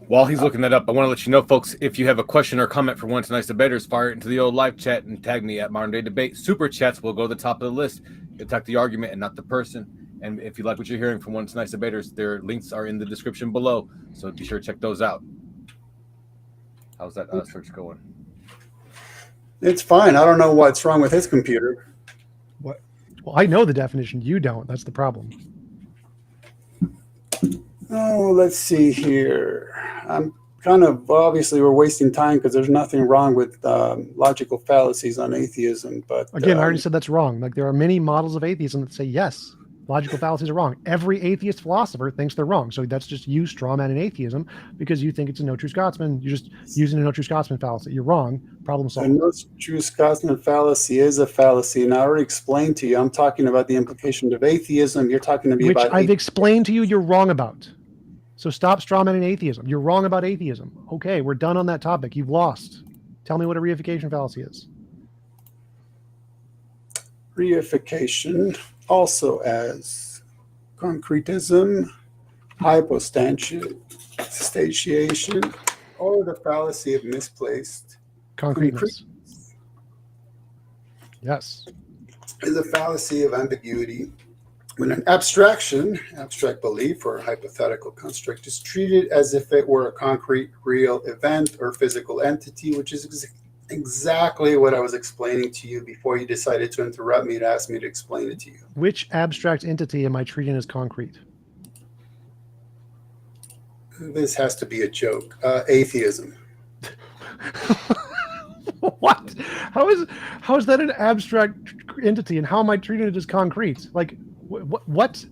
While he's looking that up, I want to let you know, folks, if you have a question or comment for one of tonight's debaters, fire it into the old live chat and tag me at Modern Day Debate. Super chats will go to the top of the list. Attack the argument and not the person. And if you like what you're hearing from one of tonight's debaters, their links are in the description below. So be sure to check those out. How's that search going?
It's fine. I don't know what's wrong with his computer.
What? Well, I know the definition. You don't. That's the problem.
Oh, let's see here. I'm kind of, obviously we're wasting time because there's nothing wrong with logical fallacies on atheism. But
again, I already said that's wrong. Like, there are many models of atheism that say, yes, logical fallacies are wrong. Every atheist philosopher thinks they're wrong. So that's just you strawman in atheism because you think it's a no true Scotsman. You're just using a no true Scotsman fallacy. You're wrong. Problem solved.
A no true Scotsman fallacy is a fallacy. And I already explained to you, I'm talking about the implication of atheism. You're talking to me about
I've explained to you you're wrong about. So stop strawmanning atheism. You're wrong about atheism. Okay, we're done on that topic. You've lost. Tell me what a reification fallacy is.
Reification, also as concretism, hypostantiation, or the fallacy of misplaced
concreteness. Yes.
Is a fallacy of ambiguity. When an abstract belief or a hypothetical construct is treated as if it were a concrete, real event or physical entity, which is exactly what I was explaining to you before you decided to interrupt me to ask me to explain it to you.
Which abstract entity am I treating as concrete?
This has to be a joke. Atheism.
What? How is that an abstract entity, and how am I treating it as concrete? Like, what?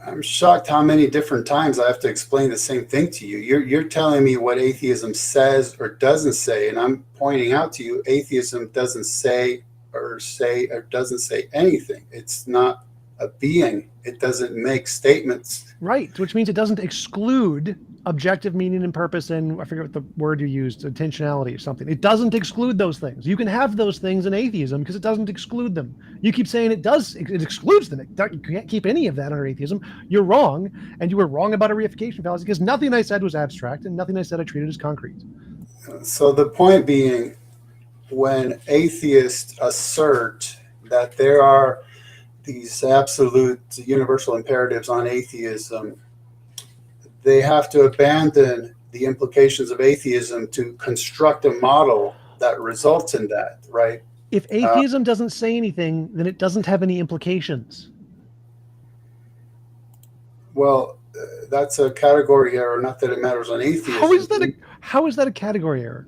I'm shocked how many different times I have to explain the same thing to you. You're telling me what atheism says or doesn't say, and I'm pointing out to you atheism doesn't say or doesn't say anything. It's not a being. It doesn't make statements.
Right, which means it doesn't exclude objective meaning and purpose, and I forget what the word you used, intentionality or something. It doesn't exclude those things. You can have those things in atheism because it doesn't exclude them. You keep saying it does, it excludes them. You can't keep any of that under atheism. You're wrong, and you were wrong about a reification fallacy because nothing I said was abstract and nothing I said I treated as concrete.
So the point being, when atheists assert that there are these absolute universal imperatives on atheism, they have to abandon the implications of atheism to construct a model that results in that, right?
If atheism doesn't say anything, then it doesn't have any implications.
Well, that's a category error, not that it matters on atheism.
How is that a category error?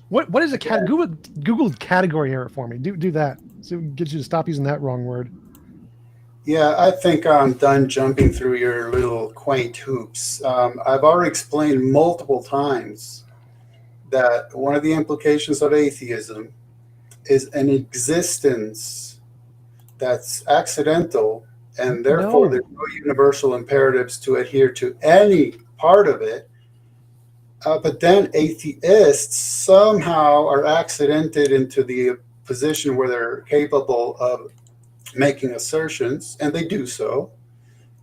What is a Google category error for me? Do that. So it gets you to stop using that wrong word.
Yeah, I think I'm done jumping through your little quaint hoops. I've already explained multiple times that one of the implications of atheism is an existence that's accidental, and therefore there's no universal imperatives to adhere to any part of it. But then atheists somehow are accidented into the position where they're capable of making assertions, and they do so.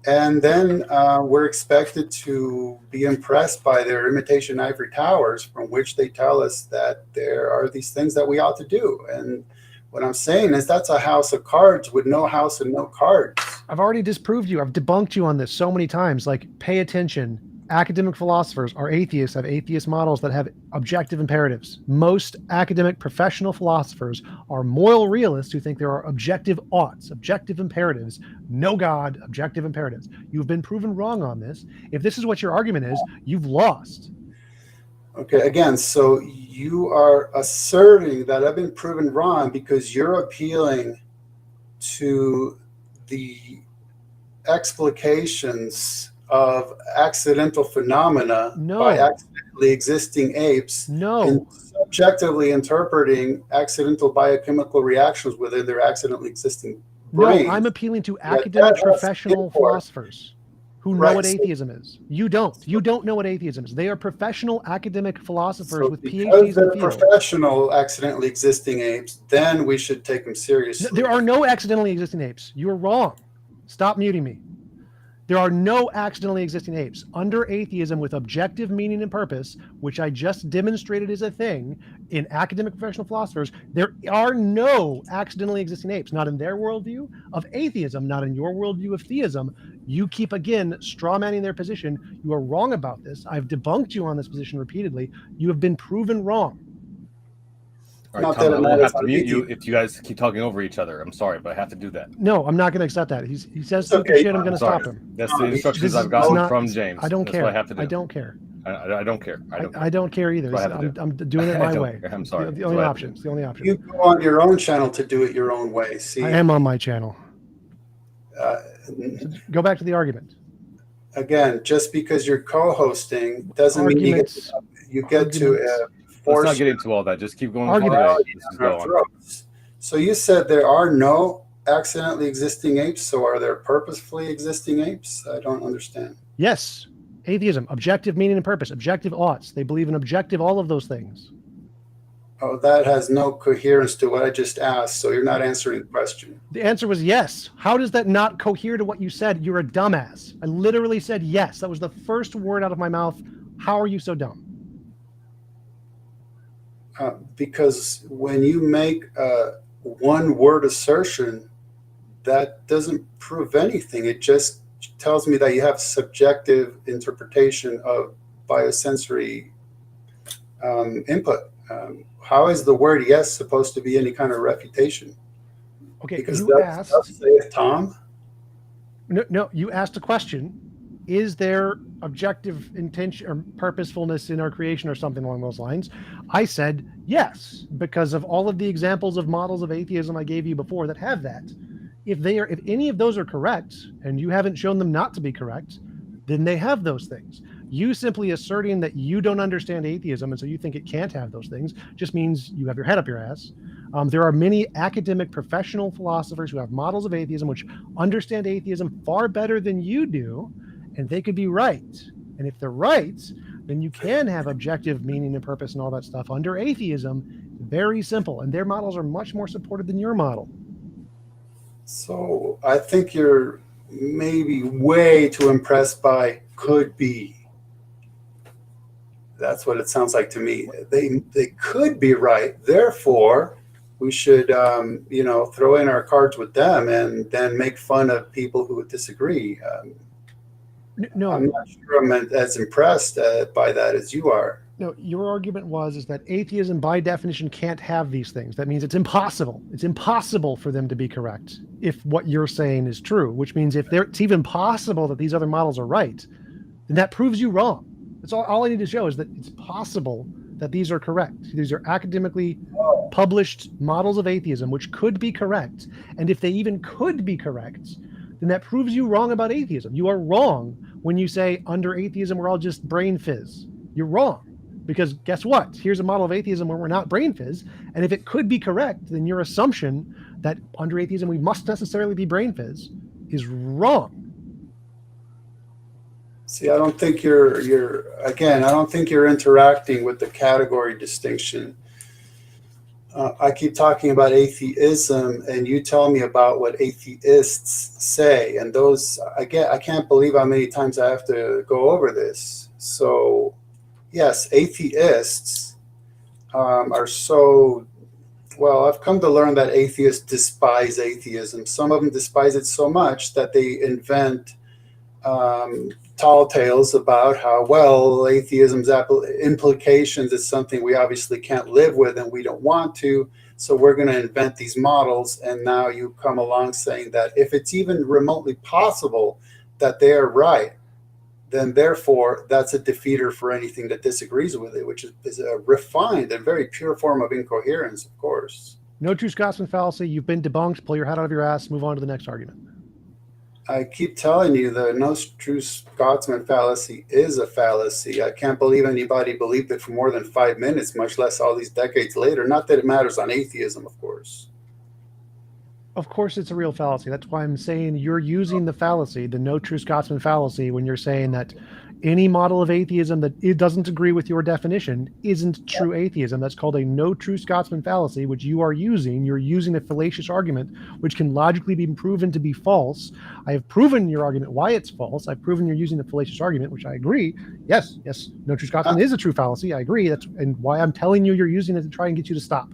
And then we're expected to be impressed by their imitation ivory towers, from which they tell us that there are these things that we ought to do. And what I'm saying is that's a house of cards with no house and no cards.
I've already disproved you. I've debunked you on this so many times. Like, pay attention. Academic philosophers are atheists, have atheist models that have objective imperatives. Most academic professional philosophers are moral realists who think there are objective oughts, objective imperatives, no God, objective imperatives. You've been proven wrong on this. If this is what your argument is, you've lost.
Okay, again, so you are asserting that I've been proven wrong because you're appealing to the explications of accidental phenomena by accidentally existing apes, and subjectively interpreting accidental biochemical reactions within their accidentally existing brains.
No, I'm appealing to academic professional philosophers who know what atheism is. You don't. You don't know what atheism is. They are professional academic philosophers with PhDs in the field.
Because they're professional accidentally existing apes, then we should take them seriously.
There are no accidentally existing apes. You're wrong. Stop muting me. There are no accidentally existing apes. Under atheism with objective meaning and purpose, which I just demonstrated is a thing in academic professional philosophers, there are no accidentally existing apes, not in their worldview of atheism, not in your worldview of theism. You keep, again, strawmanning their position. You are wrong about this. I've debunked you on this position repeatedly. You have been proven wrong.
All right, Tom, I'm going to have to mute you if you guys keep talking over each other. I'm sorry, but I have to do that.
No, I'm not going to accept that. He says stupid shit, I'm going to stop him.
That's the instructions I've gotten from James.
I don't care.
That's what I have to do.
I don't care.
I don't care.
I don't care either. I'm doing it my way.
I'm sorry.
The only option. It's the only option.
You go on your own channel to do it your own way. See,
I am on my channel. Go back to the argument.
Again, just because you're co-hosting doesn't mean you get to
Let's not get into all that. Just keep going.
So you said there are no accidentally existing apes. So are there purposefully existing apes? I don't understand.
Yes. Atheism, objective meaning and purpose, objective oughts. They believe in objective, all of those things.
Oh, that has no coherence to what I just asked. So you're not answering the question.
The answer was yes. How does that not cohere to what you said? You're a dumbass. I literally said yes. That was the first word out of my mouth. How are you so dumb?
Because when you make a one-word assertion, that doesn't prove anything. It just tells me that you have subjective interpretation of biosensory input. How is the word yes supposed to be any kind of refutation?
Okay,
because
you asked.
Tom?
No, you asked a question. Is there objective intention or purposefulness in our creation or something along those lines? I said yes, because of all of the examples of models of atheism I gave you before that have that. If any of those are correct, and you haven't shown them not to be correct, then they have those things. You simply asserting that you don't understand atheism and so you think it can't have those things just means you have your head up your ass. There are many academic professional philosophers who have models of atheism which understand atheism far better than you do, and they could be right. And if they're right, then you can have objective meaning and purpose and all that stuff under atheism. Very simple. And their models are much more supported than your model.
So I think you're maybe way too impressed by could be. That's what it sounds like to me. They could be right. Therefore, we should, throw in our cards with them and then make fun of people who would disagree.
No,
I'm not sure I'm as impressed by that as you are.
No, your argument is that atheism by definition can't have these things. That means it's impossible. It's impossible for them to be correct if what you're saying is true, which means if it's even possible that these other models are right, then that proves you wrong. That's all I need to show is that it's possible that these are correct. These are academically published models of atheism, which could be correct. And if they even could be correct, then that proves you wrong about atheism. You are wrong when you say under atheism, we're all just brain fizz. You're wrong. Because guess what? Here's a model of atheism where we're not brain fizz. And if it could be correct, then your assumption that under atheism we must necessarily be brain fizz is wrong.
See, I don't think you're interacting with the category distinction. I keep talking about atheism, and you tell me about what atheists say, and those I can't believe how many times I have to go over this. So, yes, atheists are so. Well, I've come to learn that atheists despise atheism. Some of them despise it so much that they invent tall tales about how, well, atheism's implications is something we obviously can't live with and we don't want to, so we're going to invent these models. And now you come along saying that if it's even remotely possible that they are right, then therefore that's a defeater for anything that disagrees with it, which is a refined and very pure form of incoherence, of course.
No true Scotsman fallacy. You've been debunked. Pull your hat out of your ass. Move on to the next argument.
I keep telling you the no true Scotsman fallacy is a fallacy. I can't believe anybody believed it for more than 5 minutes, much less all these decades later. Not that it matters on atheism, of course.
Of course it's a real fallacy. That's why I'm saying you're using the fallacy, the no true Scotsman fallacy, when you're saying that any model of atheism that it doesn't agree with your definition isn't true atheism. That's called a no true Scotsman fallacy, which you are using. You're using a fallacious argument, which can logically be proven to be false. I have proven your argument why it's false. I've proven you're using a fallacious argument, which I agree. Yes, no true Scotsman is a true fallacy. I agree. That's and why I'm telling you you're using it to try and get you to stop.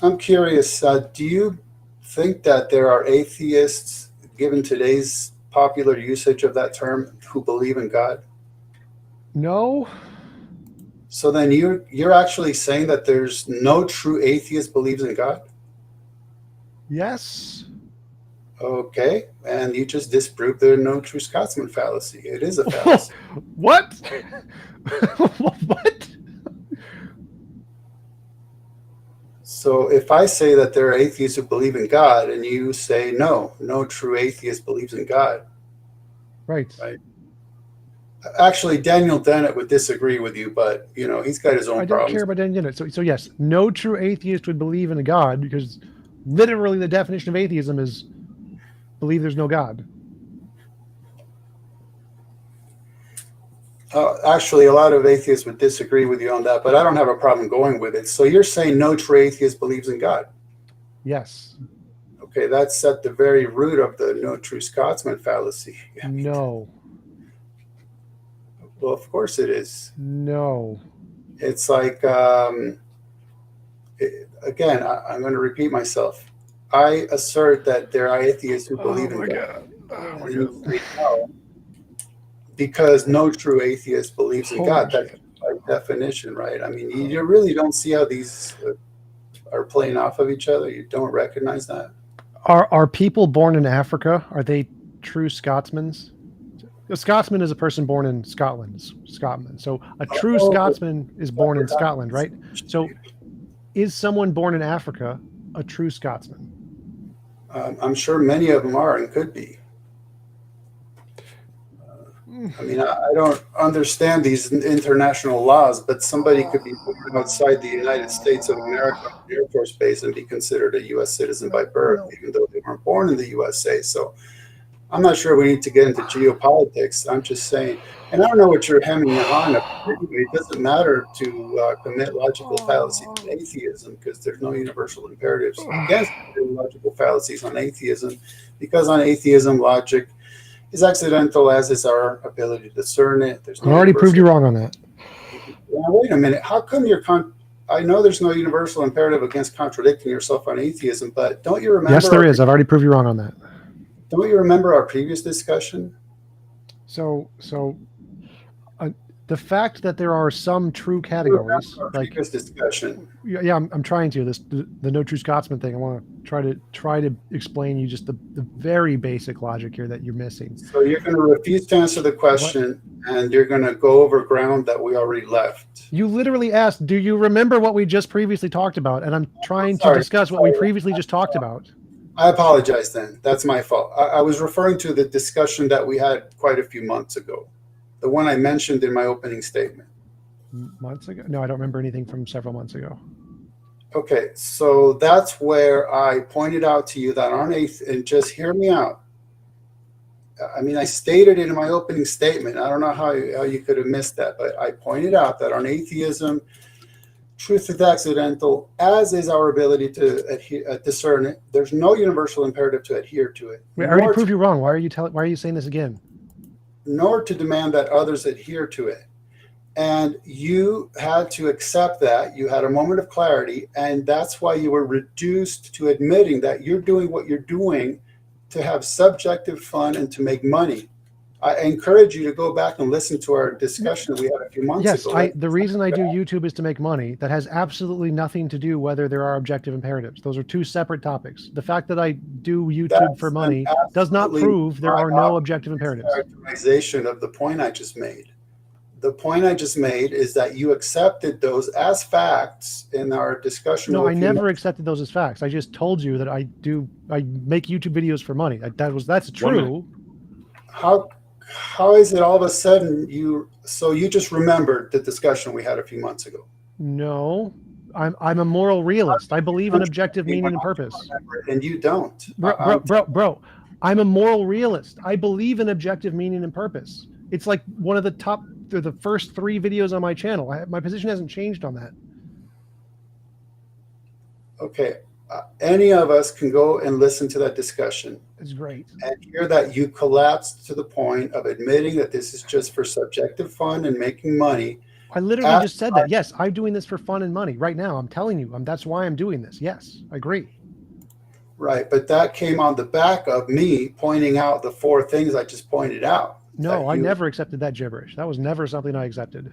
I'm curious, do you think that there are atheists, given today's popular usage of that term, who believe in God?
No.
So then you're actually saying that there's no true atheist believes in God?
Yes.
Okay, and you just disproved the no true Scotsman fallacy. It is a fallacy.
What? What?
So if I say that there are atheists who believe in God, and you say no true atheist believes in God.
Right.
Actually, Daniel Dennett would disagree with you, but he's got his own problems.
I don't care about Daniel Dennett. So yes, no true atheist would believe in a God, because literally the definition of atheism is believe there's no God.
Actually, a lot of atheists would disagree with you on that, but I don't have a problem going with it. So you're saying no true atheist believes in God?
Yes.
Okay, that's at the very root of the no true Scotsman fallacy.
No.
Well, of course it is.
No.
It's like, again, I'm going to repeat myself. I assert that there are atheists who believe in God.
Oh my God.
Because no true atheist believes in God. That's by definition, right? I mean, you really don't see how these are playing off of each other. You don't recognize that.
Are people born in Africa? Are they true Scotsmans? A Scotsman is a person born in Scotland. Scotland. So a true Scotsman is born in Scotland, right? So is someone born in Africa a true Scotsman?
I'm sure many of them are and could be. I mean, I don't understand these international laws, but somebody could be born outside the United States of America on an Air Force base and be considered a U.S. citizen by birth, even though they weren't born in the USA. So I'm not sure we need to get into geopolitics. I'm just saying, and I don't know what you're hemming and hawing about. Anyway, it doesn't matter to commit logical fallacies on atheism because there's no universal imperatives against logical fallacies on atheism, because on atheism, logic is accidental, as is our ability to discern it. There's no
I already proved you wrong on that.
Now, wait a minute. How come you're I know there's no universal imperative against contradicting yourself on atheism, but don't you remember?
Yes, there is. I've already proved you wrong on that.
Don't you remember our previous discussion?
So the fact that there are some true categories, like
previous discussion.
Yeah, I'm trying to. The no true Scotsman thing. I want to try to explain you just the very basic logic here that you're missing.
So you're going to refuse to answer the question, and you're going to go over ground that we already left.
You literally asked, "Do you remember what we just previously talked about?" And I'm trying to discuss what we previously just talked about.
I apologize. Then that's my fault. I was referring to the discussion that we had quite a few months ago, the one I mentioned in my opening statement.
Months ago? No, I don't remember anything from several months ago.
Okay, so that's where I pointed out to you that on and just hear me out. I mean, I stated it in my opening statement. I don't know how you could have missed that, but I pointed out that on atheism, truth is accidental, as is our ability to discern it. There's no universal imperative to adhere to it.
Wait, I already proved you wrong. Why are you saying this again?
Nor to demand that others adhere to it. And you had to accept that. You had a moment of clarity, and that's why you were reduced to admitting that you're doing what you're doing to have subjective fun and to make money. I encourage you to go back and listen to our discussion that we had a few months ago.
Yes, the reason I do YouTube is to make money. That has absolutely nothing to do whether there are objective imperatives. Those are two separate topics. The fact that I do YouTube for money does not prove there are no objective imperatives.
Characterization of the point I just made. The point I just made is that you accepted those as facts in our discussion.
No, I never accepted those as facts. I just told you that I make YouTube videos for money. That's true.
How is it all of a sudden you just remembered the discussion we had a few months ago?
No, I'm a moral realist. I believe in objective meaning and purpose.
And you don't.
Bro, I'm a moral realist. I believe in objective meaning and purpose. It's like one of the first 3 videos on my channel. My position hasn't changed on that.
Okay. Any of us can go and listen to that discussion.
It's great.
And hear that you collapsed to the point of admitting that this is just for subjective fun and making money.
I literally just said that. Yes, I'm doing this for fun and money right now. I'm telling you, that's why I'm doing this. Yes, I agree.
Right. But that came on the back of me pointing out the 4 things I just pointed out.
No, I never accepted that gibberish. That was never something I accepted.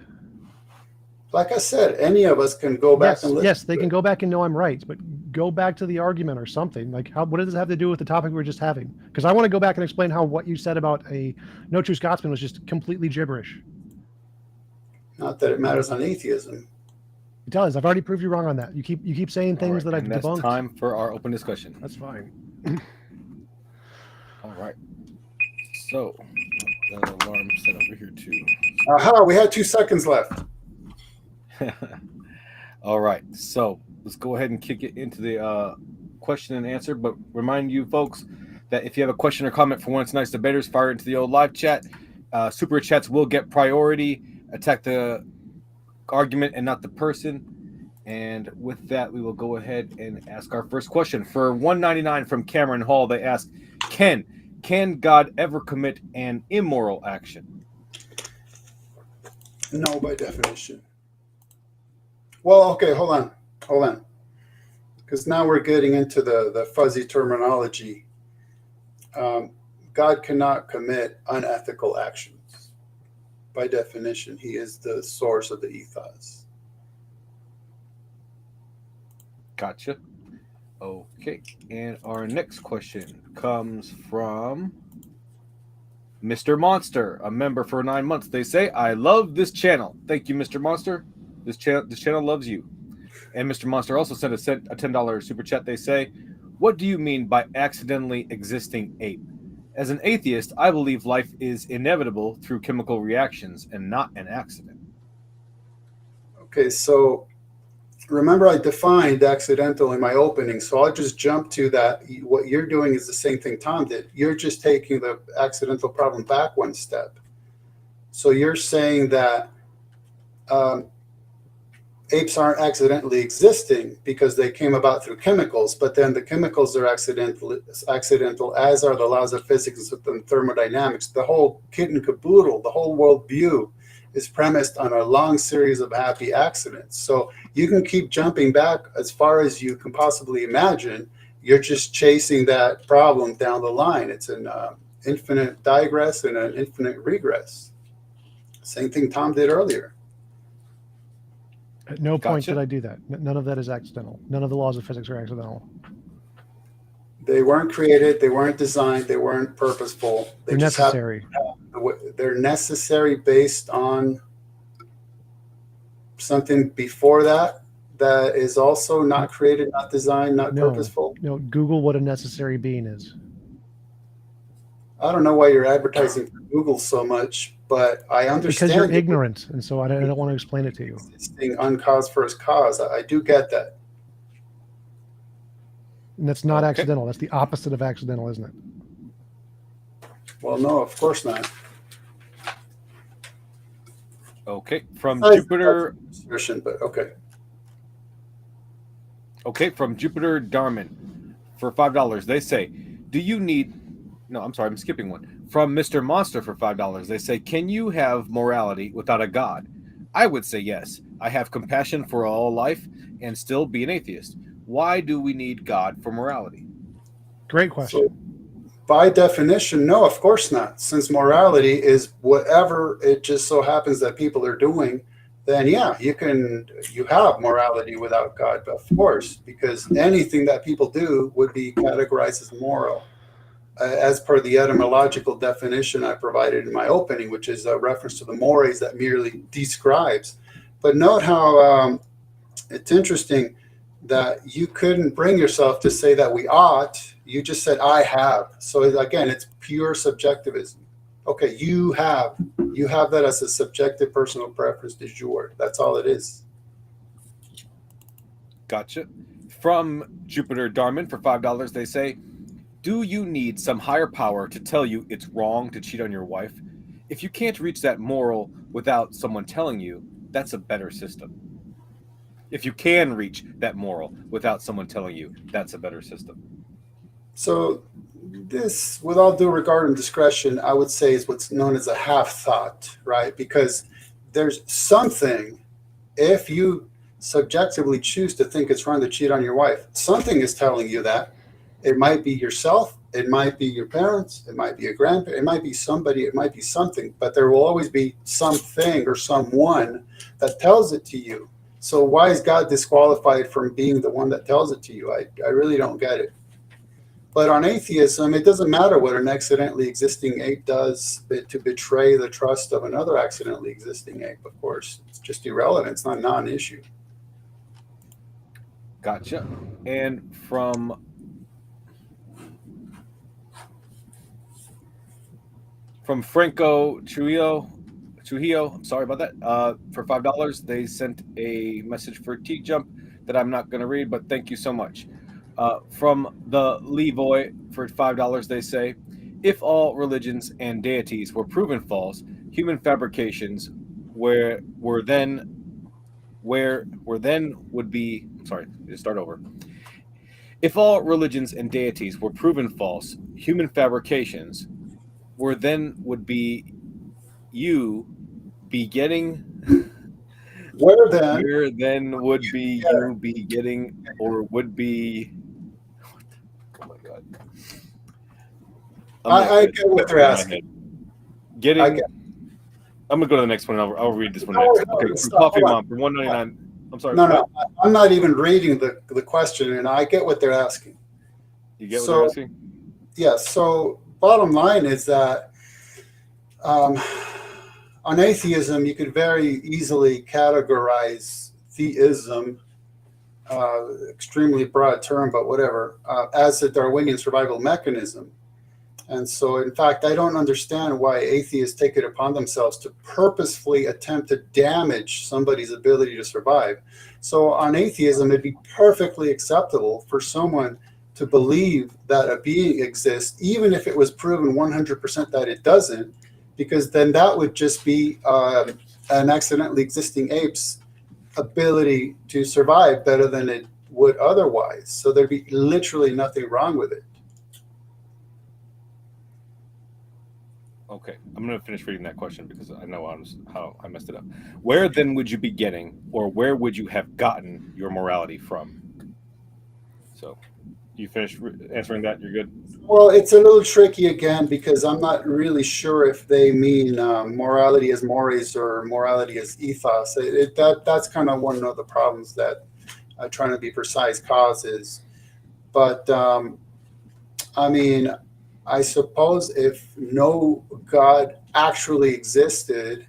Like I said, any of us can go back and listen.
Yes, they can go back and know I'm right, but go back to the argument or something. Like, what does it have to do with the topic we were just having? Because I want to go back and explain how what you said about a no true Scotsman was just completely gibberish.
Not that it matters on atheism.
It does. I've already proved you wrong on that. You keep saying things that I've debunked.
That's time for our open discussion.
That's fine.
All right. So, the alarm set over here too.
Aha, we had 2 seconds left.
All right, so let's go ahead and kick it into the question and answer. But remind you folks that if you have a question or comment for one of tonight's debaters, fire into the old live chat. Super chats will get priority. Attack the argument and not the person. And with that, we will go ahead and ask our first question. For $1.99 from Cameron Hall, they ask, Can God ever commit an immoral action?
No, by definition. Well, okay, hold on. Because now we're getting into the fuzzy terminology. God cannot commit unethical actions. By definition, he is the source of the ethos.
Gotcha. Okay, and our next question comes from Mr. Monster, a member for 9 months. They say, I love this channel. Thank you, Mr. Monster. This channel loves you. And Mr. Monster also sent a $10 super chat. They say, what do you mean by accidentally existing ape? As an atheist, I believe life is inevitable through chemical reactions and not an accident.
Okay, so remember I defined accidental in my opening, so I'll just jump to that. What you're doing is the same thing Tom did. You're just taking the accidental problem back one step. So you're saying that apes aren't accidentally existing because they came about through chemicals, but then the chemicals are accidental, as are the laws of physics and thermodynamics. The whole kit and caboodle, the whole world view is premised on a long series of happy accidents. So you can keep jumping back as far as you can possibly imagine. You're just chasing that problem down the line. It's an infinite digress and an infinite regress. Same thing Tom did earlier.
At no point
Gotcha.
did I do that. None of that is accidental. None of the laws of physics are accidental.
They weren't created, they weren't designed, they weren't purposeful.
They're necessary.
They're necessary based on something before that that is also not created, not designed, not purposeful.
No, Google what a necessary being is.
I don't know why you're advertising for Google so much, but I understand.
Because you're ignorant, and so I don't want to explain it to you.
Existing uncause first cause. I do get that.
And that's not
Okay.
accidental. That's the opposite of accidental, isn't it?
Well, no, of course not.
Okay, from
That's
Jupiter.
assertion, but okay.
Okay, from Jupiter Darman for $5. They say, do you need... No, I'm sorry, I'm skipping one. From Mr. Monster for $5. They say, can you have morality without a God? I would say yes. I have compassion for all life and still be an atheist. Why do we need God for morality?
Great question.
So, by definition, no, of course not. Since morality is whatever it just so happens that people are doing, then yeah, you have morality without God, of course, because anything that people do would be categorized as moral, as per the etymological definition I provided in my opening, which is a reference to the mores that merely describes. But note how it's interesting that you couldn't bring yourself to say that we ought. You just said, I have. So again, it's pure subjectivism. Okay, you have that as a subjective personal preference du jour. That's all it is.
Gotcha. From Jupiter Darman for $5, they say, do you need some higher power to tell you it's wrong to cheat on your wife? If you can't reach that moral without someone telling you, that's a better system. If you can reach that moral without someone telling you, that's a better system.
So this, with all due regard and discretion, I would say is what's known as a half thought, right? Because there's something, if you subjectively choose to think it's wrong to cheat on your wife, something is telling you that. It might be yourself, it might be your parents, it might be a grandparent, it might be somebody, it might be something, but there will always be something or someone that tells it to you. So why is God disqualified from being the one that tells it to you? I really don't get it. But on atheism, it doesn't matter what an accidentally existing ape does to betray the trust of another accidentally existing ape, of course. It's just irrelevant. It's not a non-issue.
Gotcha. And from Franco Trujillo, I'm sorry about that. For $5, they sent a message for TJump that I'm not going to read, but thank you so much. From the Levoy for $5, they say, if all religions and deities were proven false, human fabrications would be. Sorry, just start over. If all religions and deities were proven false, human fabrications would be you be getting.
Where then?
Where then would be you be getting, or would be? Oh my God!
I get what they're asking.
Getting.
I get.
I'm gonna go to the next one. And I'll read this one next. Okay, from Coffee Mom for $1.99. I'm sorry.
No, I'm not even reading the question, and I get what they're asking.
You get what they're asking?
Yeah. So bottom line is that on atheism, you could very easily categorize theism, extremely broad term, but whatever, as a Darwinian survival mechanism. And so, in fact, I don't understand why atheists take it upon themselves to purposefully attempt to damage somebody's ability to survive. So on atheism, it'd be perfectly acceptable for someone to believe that a being exists, even if it was proven 100% that it doesn't, because then that would just be an accidentally existing ape's ability to survive better than it would otherwise. So there'd be literally nothing wrong with it.
Okay, I'm going to finish reading that question because I know how I messed it up. Where then would you be getting, or where would you have gotten your morality from? So, you finish answering that? You're good?
Well, it's a little tricky again because I'm not really sure if they mean morality as mores or morality as ethos. That's kind of one of the problems that trying to be precise causes. But I mean, I suppose if no God actually existed,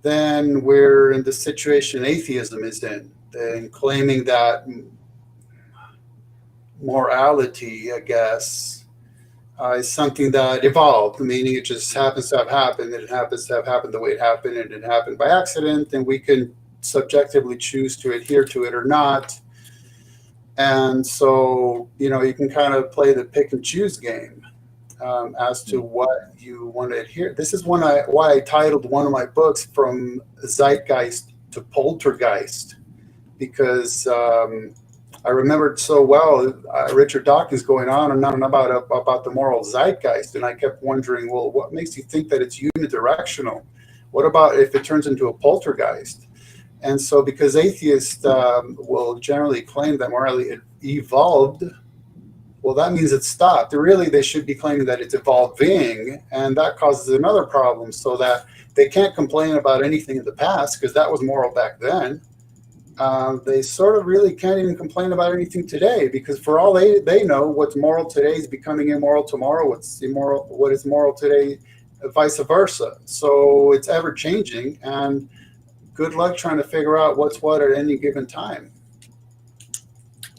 then we're in the situation atheism is in, and claiming that morality, I guess, is something that evolved, meaning it just happens to have happened, and it happens to have happened the way it happened, and it happened by accident, and we can subjectively choose to adhere to it or not. And so, you can kind of play the pick and choose game. As to what you want to adhere. This is why I titled one of my books From Zeitgeist to Poltergeist, because I remembered so well Richard Dawkins going on and on about the moral zeitgeist, and I kept wondering, well, what makes you think that it's unidirectional? What about if it turns into a poltergeist? And so, because atheists will generally claim that morality evolved, well, that means it stopped. Really, they should be claiming that it's evolving, and that causes another problem, so that they can't complain about anything in the past because that was moral back then. They sort of really can't even complain about anything today because for all they know, what's moral today is becoming immoral tomorrow. What is moral today, vice versa. So it's ever changing, and good luck trying to figure out what's what at any given time.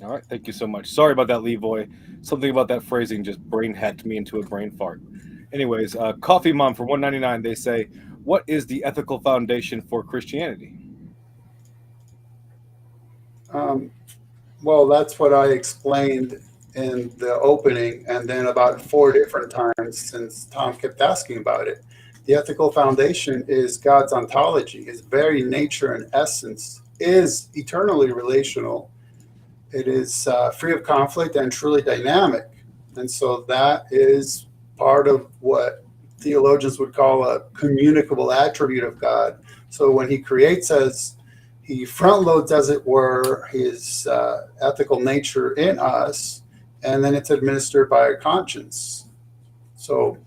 All right, thank you so much. Sorry about that, Levoy. Something about that phrasing just brain hacked me into a brain fart. Anyways, Coffee Mom for $1.99, they say, what is the ethical foundation for Christianity?
Well, that's what I explained in the opening, and then about 4 different times since Tom kept asking about it. The ethical foundation is God's ontology. His very nature and essence is eternally relational. It is free of conflict and truly dynamic. And so that is part of what theologians would call a communicable attribute of God. So when he creates us, he front loads, as it were, his ethical nature in us, and then it's administered by our conscience. So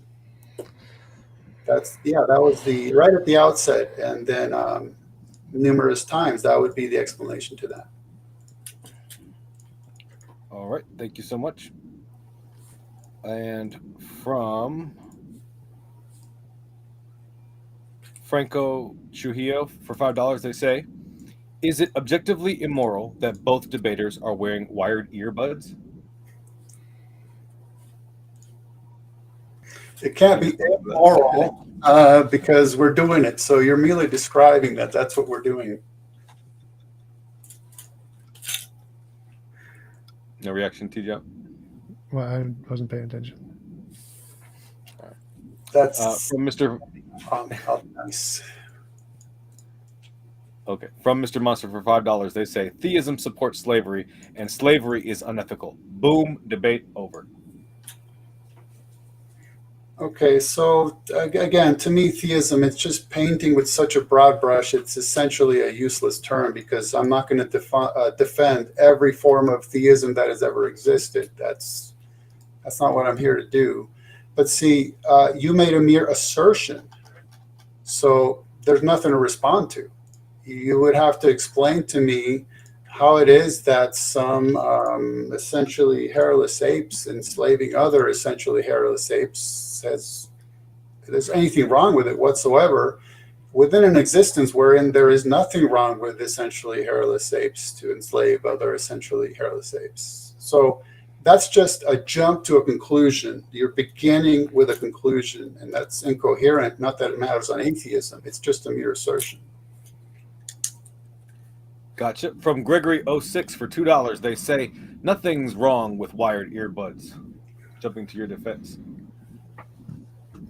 that was the right at the outset, and then numerous times that would be the explanation to that.
All right, thank you so much. And from Franco Trujillo for $5, they say, is it objectively immoral that both debaters are wearing wired earbuds?
It can't be immoral because we're doing it. So you're merely describing that. That's what we're doing.
No reaction, TJump?
Well, I wasn't paying attention.
That's
from Mr.
Nice.
Okay, from Mr. Monster for $5, they say theism supports slavery and slavery is unethical. Boom, debate over.
Okay, so again, to me, theism, it's just painting with such a broad brush. It's essentially a useless term because I'm not going to defend every form of theism that has ever existed. That's not what I'm here to do. But see, you made a mere assertion, so there's nothing to respond to. You would have to explain to me how it is that some essentially hairless apes enslaving other essentially hairless apes says there's anything wrong with it whatsoever within an existence wherein there is nothing wrong with essentially hairless apes to enslave other essentially hairless apes. So that's just a jump to a conclusion. You're beginning with a conclusion, and that's incoherent. Not that it matters on atheism. It's just a mere assertion.
Gotcha. From Gregory06 for $2, they say nothing's wrong with wired earbuds. Jumping to your defense.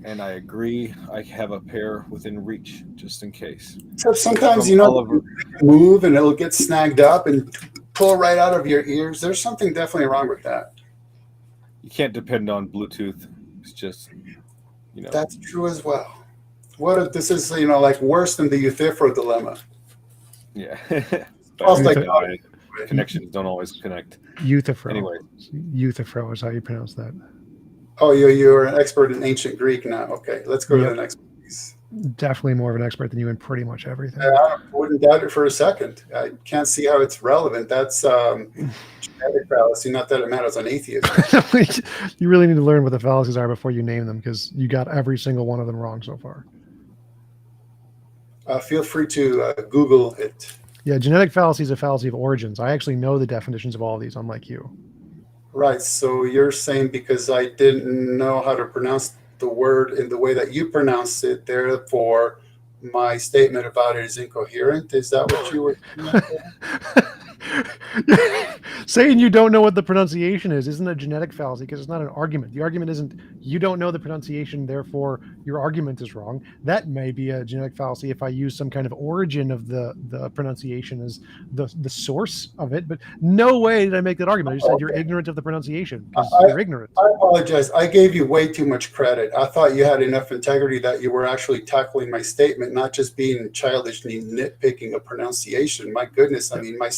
And I agree. I have a pair within reach, just in case.
So sometimes,
From
you know,
Oliver.
move and it'll get snagged up and pull right out of your ears. There's something definitely wrong with that.
You can't depend on Bluetooth. It's just, you know.
That's true as well. What if this is, you know, like worse than the Euthyphro dilemma?
Yeah.
Almost like
Connections don't always connect.
Euthyphro.
Anyway.
Euthyphro is how you pronounce that.
Oh, you're an expert in ancient Greek now. Okay, let's go to the next piece.
Definitely more of an expert than you in pretty much everything.
I wouldn't doubt it for a second. I can't see how it's relevant. That's genetic fallacy, not that it matters on atheism.
You really need to learn what the fallacies are before you name them, because you got every single one of them wrong so far.
Feel free to Google it.
Yeah, genetic fallacy is a fallacy of origins. I actually know the definitions of all of these, unlike you.
Right. So you're saying because I didn't know how to pronounce the word in the way that you pronounce it, therefore my statement about it is incoherent? Is that what you were
saying? You don't know what the pronunciation is isn't a genetic fallacy, because it's not an argument. The argument isn't you don't know the pronunciation, therefore your argument is wrong. That may be a genetic fallacy if I use some kind of origin of the pronunciation as the source of it, but no way did I make that argument. I just said you're ignorant of the pronunciation because you're ignorant.
I apologize. I gave you way too much credit. I thought you had enough integrity that you were actually tackling my statement, not just being childishly nitpicking a pronunciation. My goodness. I mean, my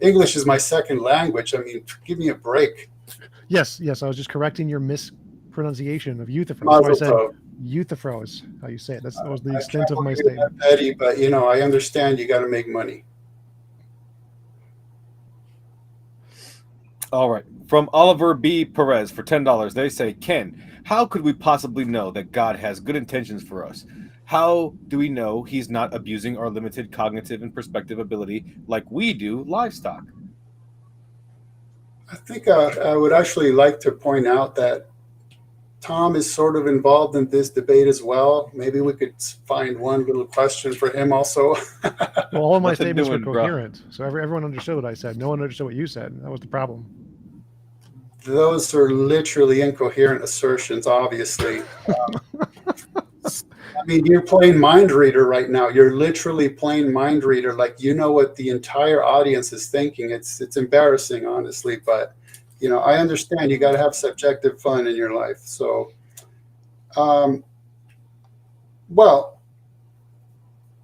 English is my second language. I mean, give me a break.
Yes. I was just correcting your mispronunciation of Euthyphro. So I said Euthyphro is how you say it. That was the extent of my statement.
Petty, but you know, I understand you got to make money.
All right. From Oliver B. Perez for $10, they say, Ken, how could we possibly know that God has good intentions for us? How do we know he's not abusing our limited cognitive and perspective ability like we do livestock?
I think I would actually like to point out that Tom is sort of involved in this debate as well. Maybe we could find one little question for him also.
Well, all of my statements were coherent, so everyone understood what I said. No one understood what you said. That was the problem.
Those are literally incoherent assertions, obviously. I mean, you're playing mind reader right now. You're literally playing mind reader, like you know what the entire audience is thinking. It's embarrassing, honestly, but you know, I understand you got to have subjective fun in your life. So, well,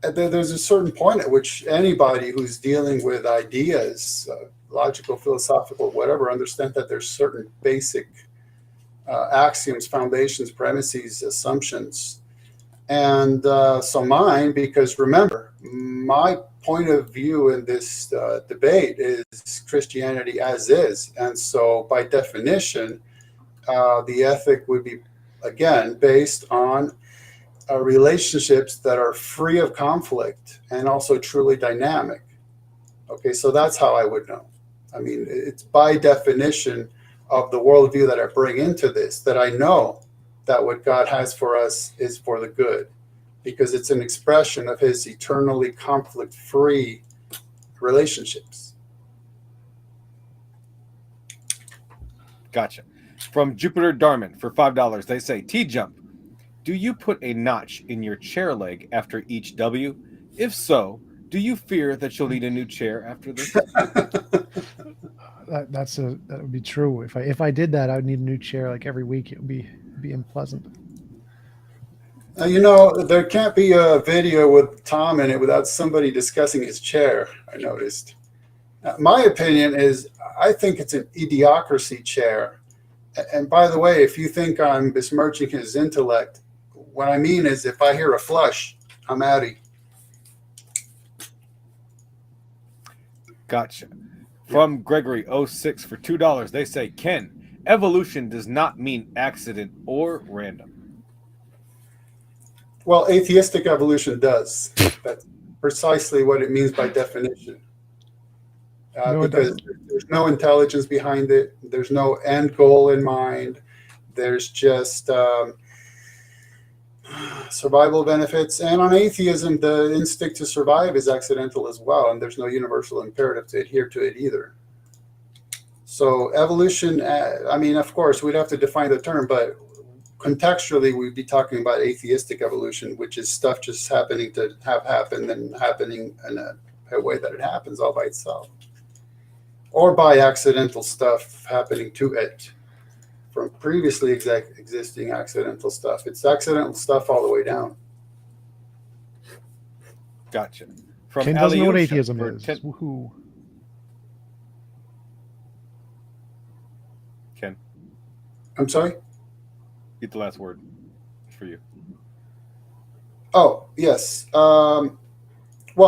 there's a certain point at which anybody who's dealing with ideas, logical, philosophical, whatever, understand that there's certain basic axioms, foundations, premises, assumptions. And so mine, because remember, my point of view in this debate is Christianity as is. And so by definition, the ethic would be, again, based on relationships that are free of conflict and also truly dynamic. Okay, so that's how I would know. I mean, it's by definition of the worldview that I bring into this that I know that what God has for us is for the good, because it's an expression of his eternally conflict-free relationships.
Gotcha. From Jupiter Darman for $5, they say, TJump, do you put a notch in your chair leg after each W? If so, do you fear that you'll need a new chair after this?
That would be true. If I did that, I would need a new chair like every week. It would be unpleasant.
You know, there can't be a video with Tom in it without somebody discussing his chair, I noticed. My opinion is, I think it's an idiocracy chair. And by the way, if you think I'm besmirching his intellect, what I mean is if I hear a flush, I'm outie.
Gotcha. From Gregory06 for $2, they say, Ken, evolution does not mean accident or random.
Well, atheistic evolution does. That's precisely what it means by definition.
No, it
because
doesn't.
there's no intelligence behind it. There's no end goal in mind. There's just survival benefits. And on atheism, the instinct to survive is accidental as well, and there's no universal imperative to adhere to it either. So evolution, I mean, of course, we'd have to define the term, but contextually, we'd be talking about atheistic evolution, which is stuff just happening to have happened and happening in a way that it happens all by itself, or by accidental stuff happening to it from previously existing accidental stuff. It's accidental stuff all the way down.
Gotcha. From
Ken doesn't know what
Alyosha
atheism
for
is.
10
Woohoo.
Ken,
I'm sorry?
get the last word. It's for you.
Oh, yes. Well,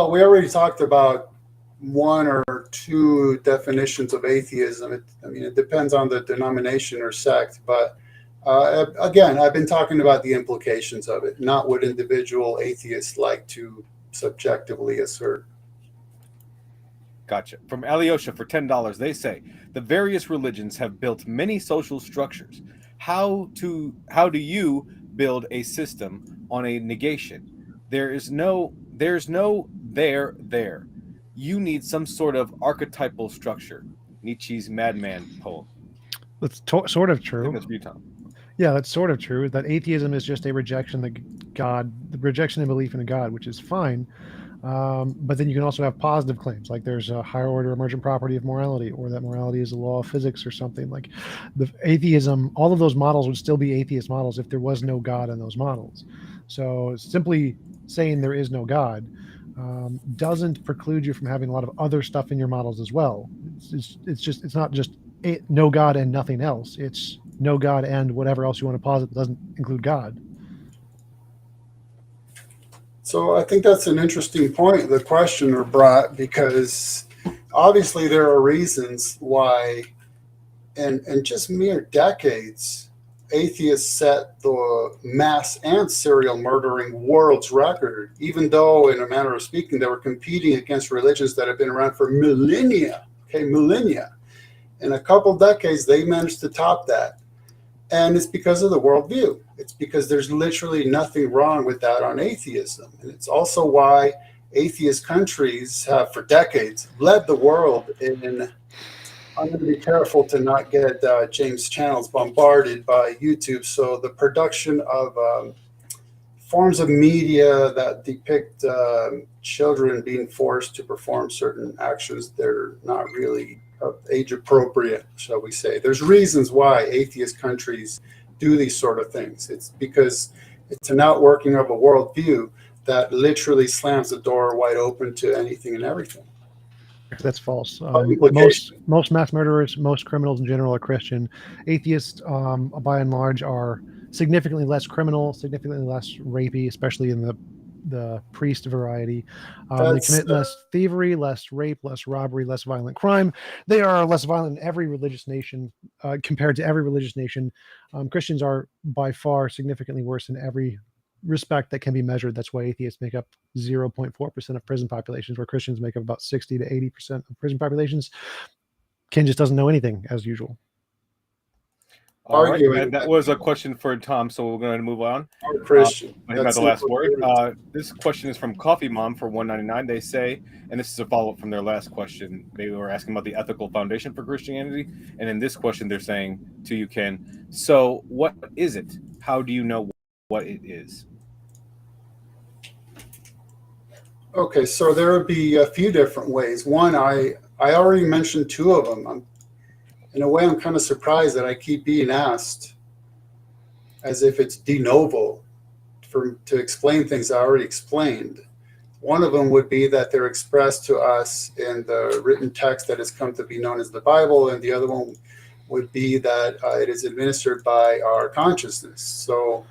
we already talked about one or two definitions of atheism. I mean, it depends on the denomination or sect, but again, I've been talking about the implications of it, not what individual atheists like to subjectively assert.
Gotcha. From Alyosha for $10, they say the various religions have built many social structures. How do you build a system on a negation? There's no there. You need some sort of archetypal structure. Nietzsche's Madman poem.
That's sort of
I think
true.
that's for you, Tom.
Yeah, that's sort of true. That atheism is just a rejection of God, the rejection and belief in a God, which is fine. But then you can also have positive claims, like there's a higher order emergent property of morality, or that morality is a law of physics or something. Like the atheism, all of those models would still be atheist models if there was no God in those models. So simply saying there is no God doesn't preclude you from having a lot of other stuff in your models as well. It's not just no God and nothing else. It's no God and whatever else you want to posit that doesn't include God.
So I think that's an interesting point the questioner brought, because obviously there are reasons why, and just mere decades, atheists set the mass and serial murdering world's record, even though, in a manner of speaking, they were competing against religions that have been around for millennia. In a couple decades, they managed to top that. And it's because of the worldview. It's because there's literally nothing wrong with that on atheism. And it's also why atheist countries have, for decades, led the world in. I'm going to be careful to not get James' channels bombarded by YouTube. So the production of forms of media that depict children being forced to perform certain actions, they're not really age appropriate, shall we say. There's reasons why atheist countries do these sort of things. It's because it's an outworking of a worldview that literally slams the door wide open to anything and everything.
That's false.
Implication.
Most mass murderers, most criminals in general are Christian. Atheists, by and large, are significantly less criminal, significantly less rapey, especially in the priest variety. They commit less thievery, less rape, less robbery, less violent crime. They are less violent in every religious nation compared to every religious nation. Christians are by far significantly worse in every respect that can be measured. That's why atheists make up 0.4% of prison populations, where Christians make up about 60 to 80% of prison populations. Ken just doesn't know anything, as usual.
All right, and that was a question for Tom, so we're going to move on.
Christian.
I got the last word. This question is from Coffee Mom for $1.99. They say, and this is a follow-up from their last question, they were asking about the ethical foundation for Christianity, and in this question they're saying to you, Ken, so what is it? How do you know what it is?
Okay, so there would be a few different ways. One, I already mentioned two of them. In a way, I'm kind of surprised that I keep being asked as if it's de novo to explain things I already explained. One of them would be that they're expressed to us in the written text that has come to be known as the Bible, and the other one would be that it is administered by our consciousness. So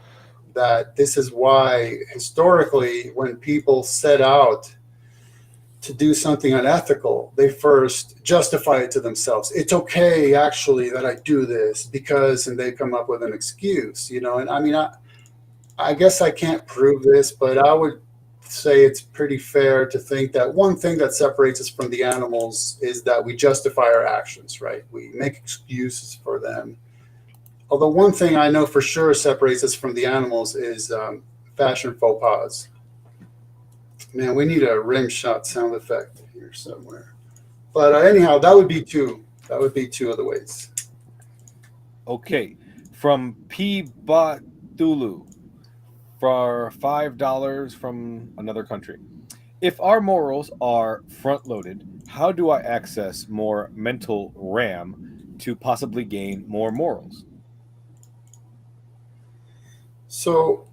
that this is why historically, when people set out to do something unethical, they first justify it to themselves. It's okay, actually, that I do this because, and they come up with an excuse, And I mean, I guess I can't prove this, but I would say it's pretty fair to think that one thing that separates us from the animals is that we justify our actions, right? We make excuses for them. Although one thing I know for sure separates us from the animals is fashion faux pas. Man, we need a rim shot sound effect here somewhere. But anyhow, that would be two. That would be two of the ways.
Okay, from P. Batulu for $5 from another country. If our morals are front loaded, how do I access more mental RAM to possibly gain more morals?
So,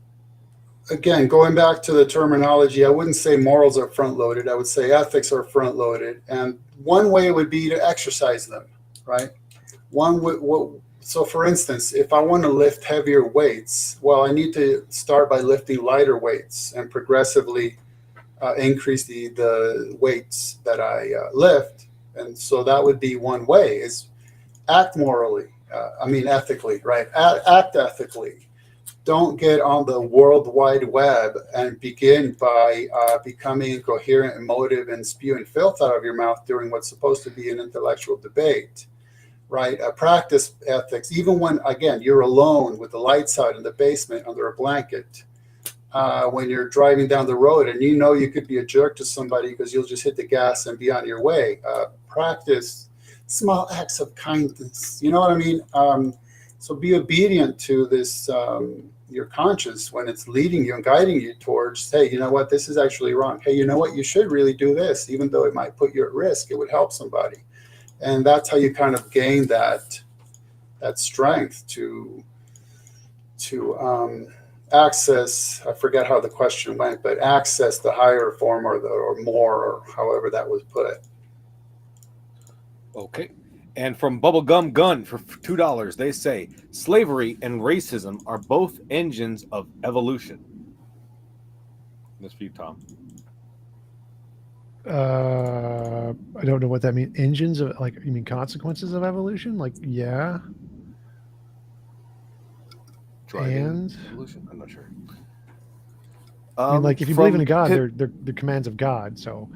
again, going back to the terminology, I wouldn't say morals are front loaded. I would say ethics are front loaded. And one way would be to exercise them, right? So, for instance, if I want to lift heavier weights, well, I need to start by lifting lighter weights and progressively increase the weights that I lift. And so that would be one way is act morally. Ethically, right? Act ethically. Don't get on the World Wide Web and begin by becoming incoherent, emotive, and spewing filth out of your mouth during what's supposed to be an intellectual debate, right? Practice ethics, even when, again, you're alone with the lights out in the basement under a blanket. When you're driving down the road and you know you could be a jerk to somebody because you'll just hit the gas and be on your way. Practice small acts of kindness. You know what I mean? So be obedient to this, your conscience when it's leading you and guiding you towards, hey, you know what, this is actually wrong. Hey, you know what, you should really do this, even though it might put you at risk. It would help somebody. And that's how you kind of gain that strength to access, I forget how the question went, but access the higher form or more, or however that was put.
Okay. And from Bubblegum Gun for $2, they say slavery and racism are both engines of evolution. That's for you, Tom.
I don't know what that means. Engines of, like, you mean consequences of evolution? Like, yeah.
Driving evolution? I'm not sure.
I mean, like, if you believe in a God, they're commands of God. So,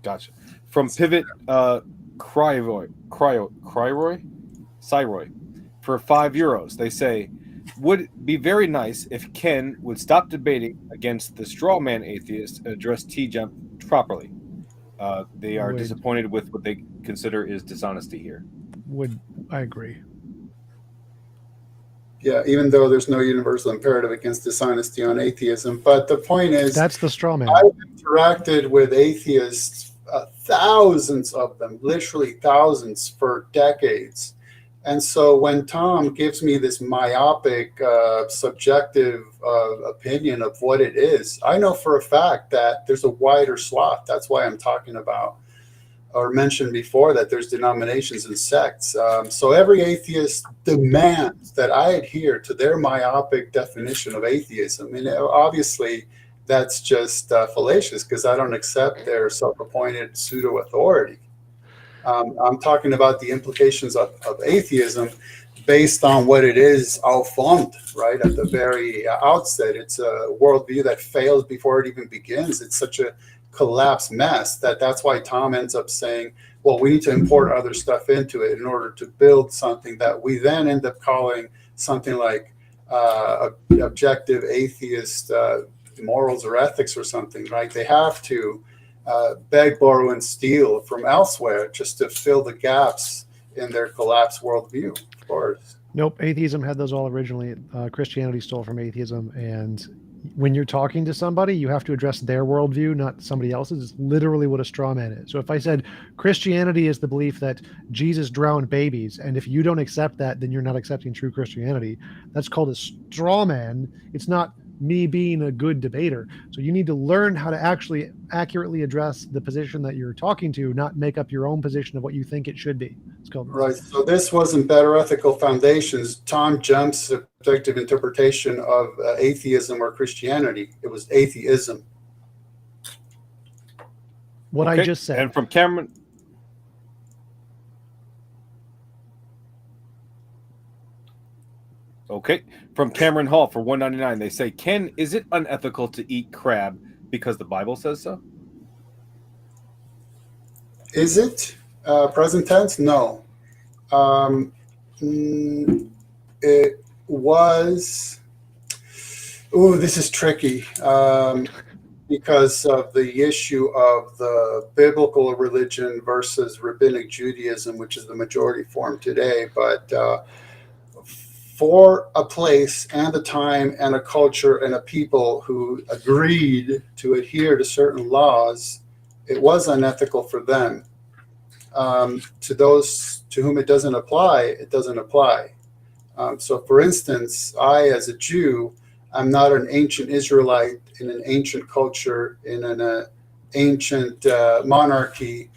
gotcha. From Pivot Cryroy for €5, they say, would it be very nice if Ken would stop debating against the straw man atheists and address TJump properly. They are disappointed with what they consider is dishonesty here.
I agree.
Yeah, even though there's no universal imperative against dishonesty on atheism. But the point is,
that's the straw man.
I've interacted with atheists, thousands of them, literally thousands for decades. And so when Tom gives me this myopic, subjective opinion of what it is, I know for a fact that there's a wider swath. That's why I'm talking about or mentioned before that there's denominations and sects. So every atheist demands that I adhere to their myopic definition of atheism. And obviously that's just fallacious because I don't accept their self-appointed pseudo-authority. I'm talking about the implications of atheism based on what it is au fond, right? At the very outset, it's a worldview that fails before it even begins. It's such a collapsed mess that's why Tom ends up saying, well, we need to import other stuff into it in order to build something that we then end up calling something like objective atheist morals or ethics or something, right? They have to beg, borrow, and steal from elsewhere just to fill the gaps in their collapsed worldview, of course.
Nope, atheism had those all originally. Christianity stole from atheism, and when you're talking to somebody, you have to address their worldview, not somebody else's. It's literally what a straw man is. So if I said Christianity is the belief that Jesus drowned babies, and if you don't accept that, then you're not accepting true Christianity. That's called a straw man. It's not me being a good debater. So you need to learn how to actually accurately address the position that you're talking to, not make up your own position of what you think it should be. It's called
right. So this wasn't Better Ethical Foundations, TJump's subjective interpretation of atheism or Christianity. It was atheism.
What I just said.
And from Cameron. Okay. From Cameron Hall for $1.99, they say, Ken, is it unethical to eat crab because the Bible says so?
Is it present tense? No. It was. Ooh, this is tricky because of the issue of the biblical religion versus rabbinic Judaism, which is the majority form today. But for a place and a time and a culture and a people who agreed to adhere to certain laws, it was unethical for them. To those to whom it doesn't apply, it doesn't apply. So, for instance, I, as a Jew, I'm not an ancient Israelite in an ancient culture, in an ancient monarchy,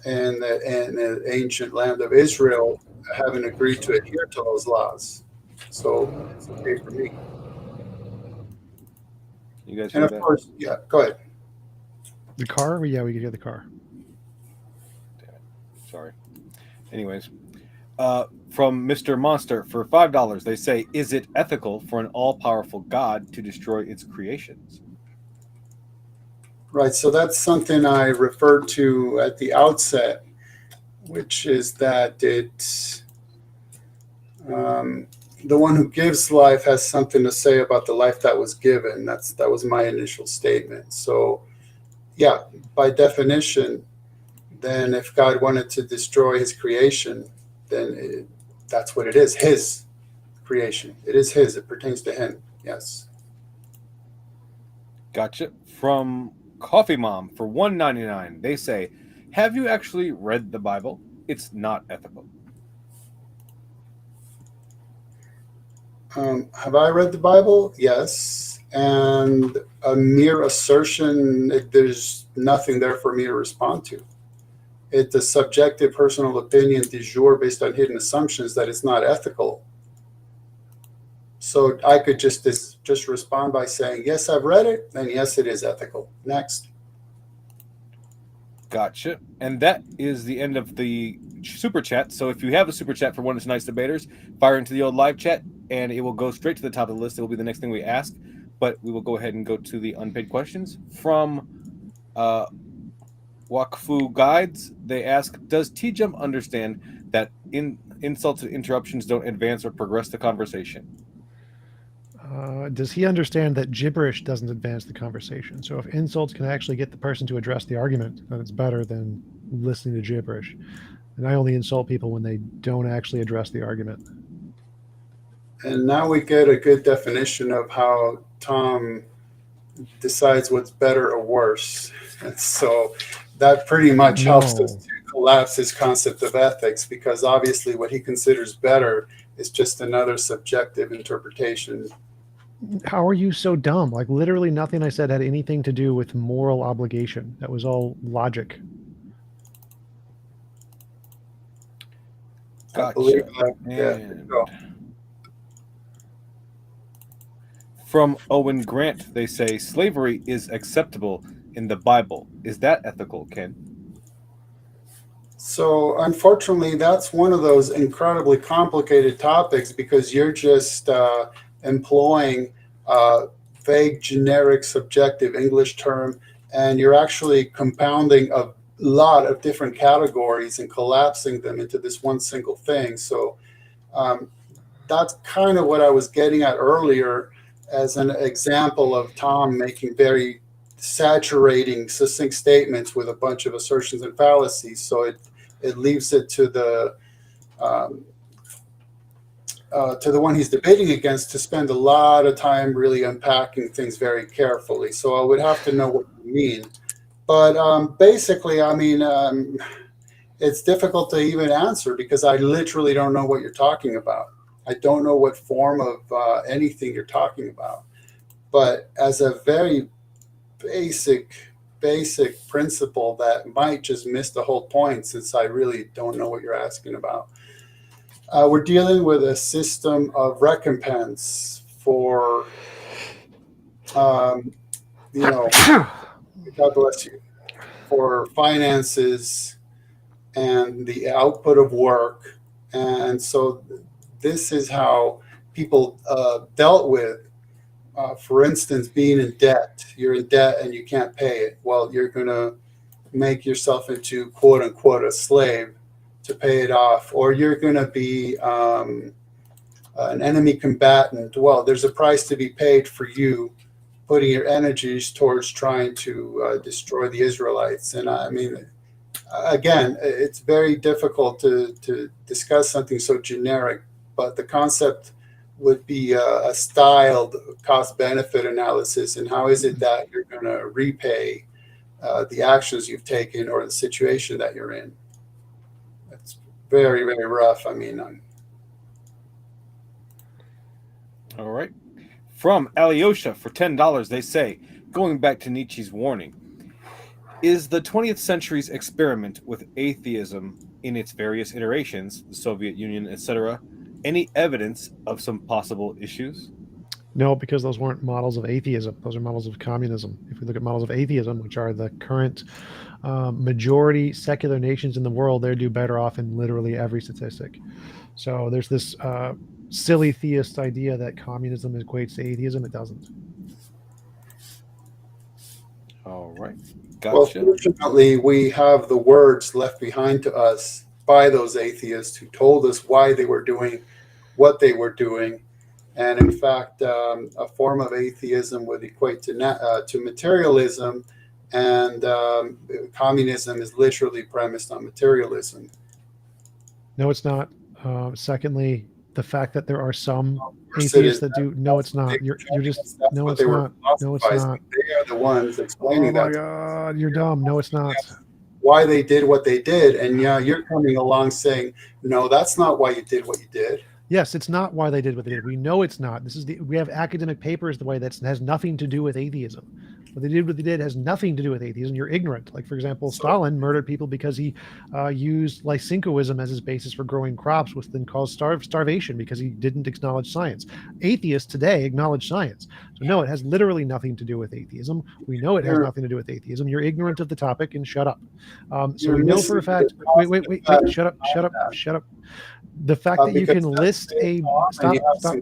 in the ancient land of Israel, having agreed to adhere to those laws. So it's okay for me.
You guys
And
hear
of
that?
course, yeah, go ahead.
The car? Yeah, we could hear the car.
Sorry. Anyways, from Mr. Monster for $5, they say, is it ethical for an all-powerful God to destroy its creations?
Right. So that's something I referred to at the outset, which is that the one who gives life has something to say about the life that was given. That was my initial statement. So, yeah, by definition, then if God wanted to destroy his creation, then that's what it is, his creation. It is his. It pertains to him. Yes.
Gotcha. From Coffee Mom for $1.99, they say, have you actually read the Bible? It's not ethical.
Have I read the Bible? Yes. And a mere assertion, there's nothing there for me to respond to. It's a subjective personal opinion du jour based on hidden assumptions that it's not ethical. So I could just respond by saying, yes, I've read it, and yes, it is ethical. Next.
Gotcha. And that is the end of the super chat. So if you have a super chat for one of tonight's debaters, fire into the old live chat, and it will go straight to the top of the list. It will be the next thing we ask. But we will go ahead and go to the unpaid questions. From Wakfu Guides, they ask, does TJump understand that insults and interruptions don't advance or progress the conversation?
Does he understand that gibberish doesn't advance the conversation? So if insults can actually get the person to address the argument, then it's better than listening to gibberish. And I only insult people when they don't actually address the argument.
And now we get a good definition of how Tom decides what's better or worse. And so that pretty much helps us to collapse his concept of ethics, because obviously what he considers better is just another subjective interpretation.
How are you so dumb? Like, literally nothing I said had anything to do with moral obligation. That was all logic.
I believe that.
And
Yeah.
from Owen Grant, they say slavery is acceptable in the Bible. Is that ethical, Ken?
So unfortunately, that's one of those incredibly complicated topics, because you're just employing a vague, generic, subjective English term, and you're actually compounding a lot of different categories and collapsing them into this one single thing. So that's kind of what I was getting at earlier as an example of Tom making very saturating, succinct statements with a bunch of assertions and fallacies. So it leaves it to the one he's debating against to spend a lot of time really unpacking things very carefully. So I would have to know what you mean. But basically, I mean, it's difficult to even answer, because I literally don't know what you're talking about. I don't know what form of anything you're talking about. But as a very basic principle that might just miss the whole point, since I really don't know what you're asking about. We're dealing with a system of recompense for, God bless you, for finances and the output of work. And so this is how people dealt with. For instance, being in debt. You're in debt and you can't pay it. Well, you're going to make yourself into, quote unquote, a slave to pay it off. Or you're going to be an enemy combatant. Well, there's a price to be paid for you putting your energies towards trying to destroy the Israelites. And I mean, again, it's very difficult to discuss something so generic, but the concept would be a styled cost-benefit analysis, and how is it that you're going to repay the actions you've taken or the situation that you're in. It's very, very rough. I mean,
All right. From Alyosha for $10, they say, going back to Nietzsche's warning, is the 20th century's experiment with atheism in its various iterations, the Soviet Union, etc., any evidence of some possible issues?
No, because those weren't models of atheism. Those are models of communism. If we look at models of atheism, which are the current majority secular nations in the world, they do better off in literally every statistic. So there's this silly theist idea that communism equates to atheism. It doesn't.
All right.
well,
Gotcha.
fortunately, we have the words left behind to us by those atheists who told us why they were doing what they were doing. And in fact, a form of atheism would equate to materialism, and communism is literally premised on materialism.
No, it's not. Secondly, the fact that there are some
course it
atheists
is.
that do. No, it's not. You're just.
That's
No,
what
it's
they were
not. No, it's
philosophizing.
not.
They are the ones
Oh
explaining
my
that,
God, you're dumb. No, it's not.
why they did what they did. And yeah, you're coming along saying, no, that's not why you did what you did.
Yes, it's not why they did what they did. We know it's not. We have academic papers the way that has nothing to do with atheism. What they did has nothing to do with atheism. You're ignorant. Like, for example, Stalin murdered people because he used Lysenkoism as his basis for growing crops, which then caused starvation because he didn't acknowledge science. Atheists today acknowledge science. So no, it has literally nothing to do with atheism. We know it has nothing to do with atheism. You're ignorant of the topic, and shut up. So we know for a fact. Wait. Shut up. The fact that you can list a stop.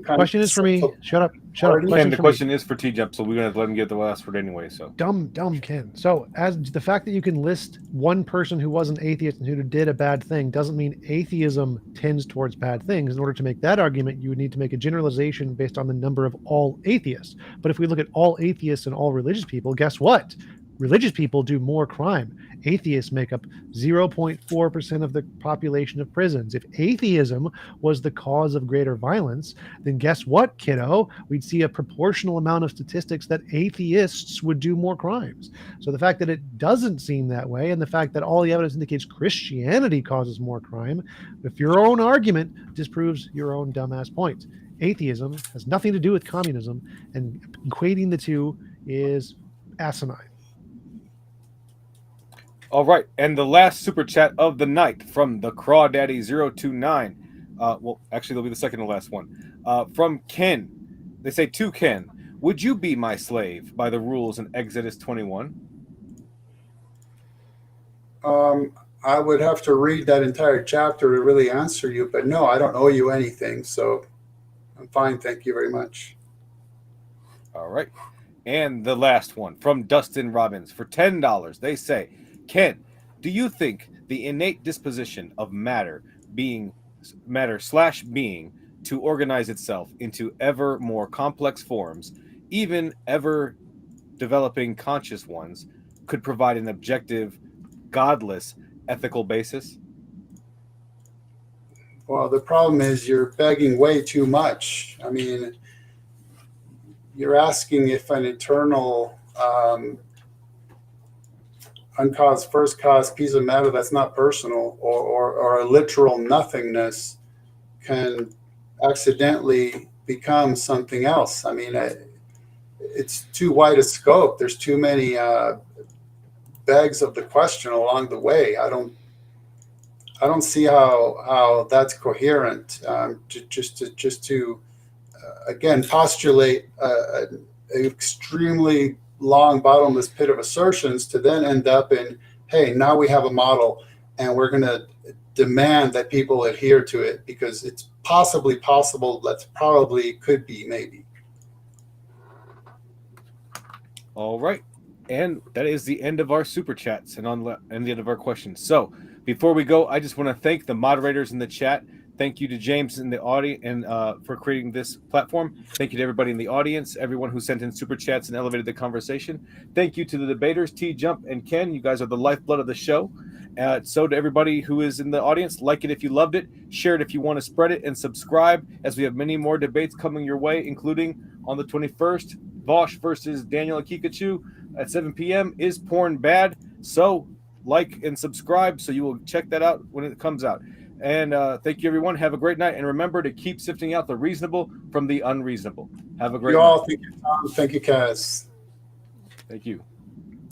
Question is for me. Shut up.
Ken, the question is for TJump, so we're gonna let him get the last word anyway. So
dumb Ken. So as the fact that you can list one person who was an atheist and who did a bad thing doesn't mean atheism tends towards bad things. In order to make that argument, you would need to make a generalization based on the number of all atheists. But if we look at all atheists and all religious people, guess what? Religious people do more crime. Atheists make up 0.4% of the population of prisons. If atheism was the cause of greater violence, then guess what, kiddo? We'd see a proportional amount of statistics that atheists would do more crimes. So the fact that it doesn't seem that way, and the fact that all the evidence indicates Christianity causes more crime, if your own argument disproves your own dumbass point. Atheism has nothing to do with communism, and equating the two is asinine.
all right, and the last super chat of the night from the Crawdaddy029. Well, actually, they'll be the second to last one. From Ken. They say to Ken, would you be my slave by the rules in Exodus 21?
I would have to read that entire chapter to really answer you, but no, I don't owe you anything, so I'm fine. Thank you very much.
All right. And the last one from Dustin Robbins for $10. They say, Ken, do you think the innate disposition of matter / being to organize itself into ever more complex forms, even ever developing conscious ones, could provide an objective, godless ethical basis?
Well, the problem is you're begging way too much. I mean, you're asking if an eternal uncaused first cause piece of matter that's not personal, or a literal nothingness can accidentally become something else. I mean, it's too wide a scope. There's too many begs of the question along the way. I don't see how that's coherent. Just to again postulate an extremely long bottomless pit of assertions to then end up in, hey, now we have a model and we're going to demand that people adhere to it because it's possibly possible. That's probably could be maybe.
All right. And that is the end of our super chats and the end of our questions. So before we go, I just want to thank the moderators in the chat. Thank you to James in the audience and for creating this platform. Thank you to everybody in the audience, everyone who sent in super chats and elevated the conversation. Thank you to the debaters, TJump and Ken. You guys are the lifeblood of the show. So to everybody who is in the audience, like it if you loved it, share it if you want to spread it, and subscribe as we have many more debates coming your way, including on the 21st, Vosh versus Daniel Akikachu at 7 p.m. Is porn bad? So like and subscribe so you will check that out when it comes out. And thank you, everyone. Have a great night. And remember to keep sifting out the reasonable from the unreasonable. Have a great
You all,
night.
thank you, Tom. Thank you, Kaz.
Thank you.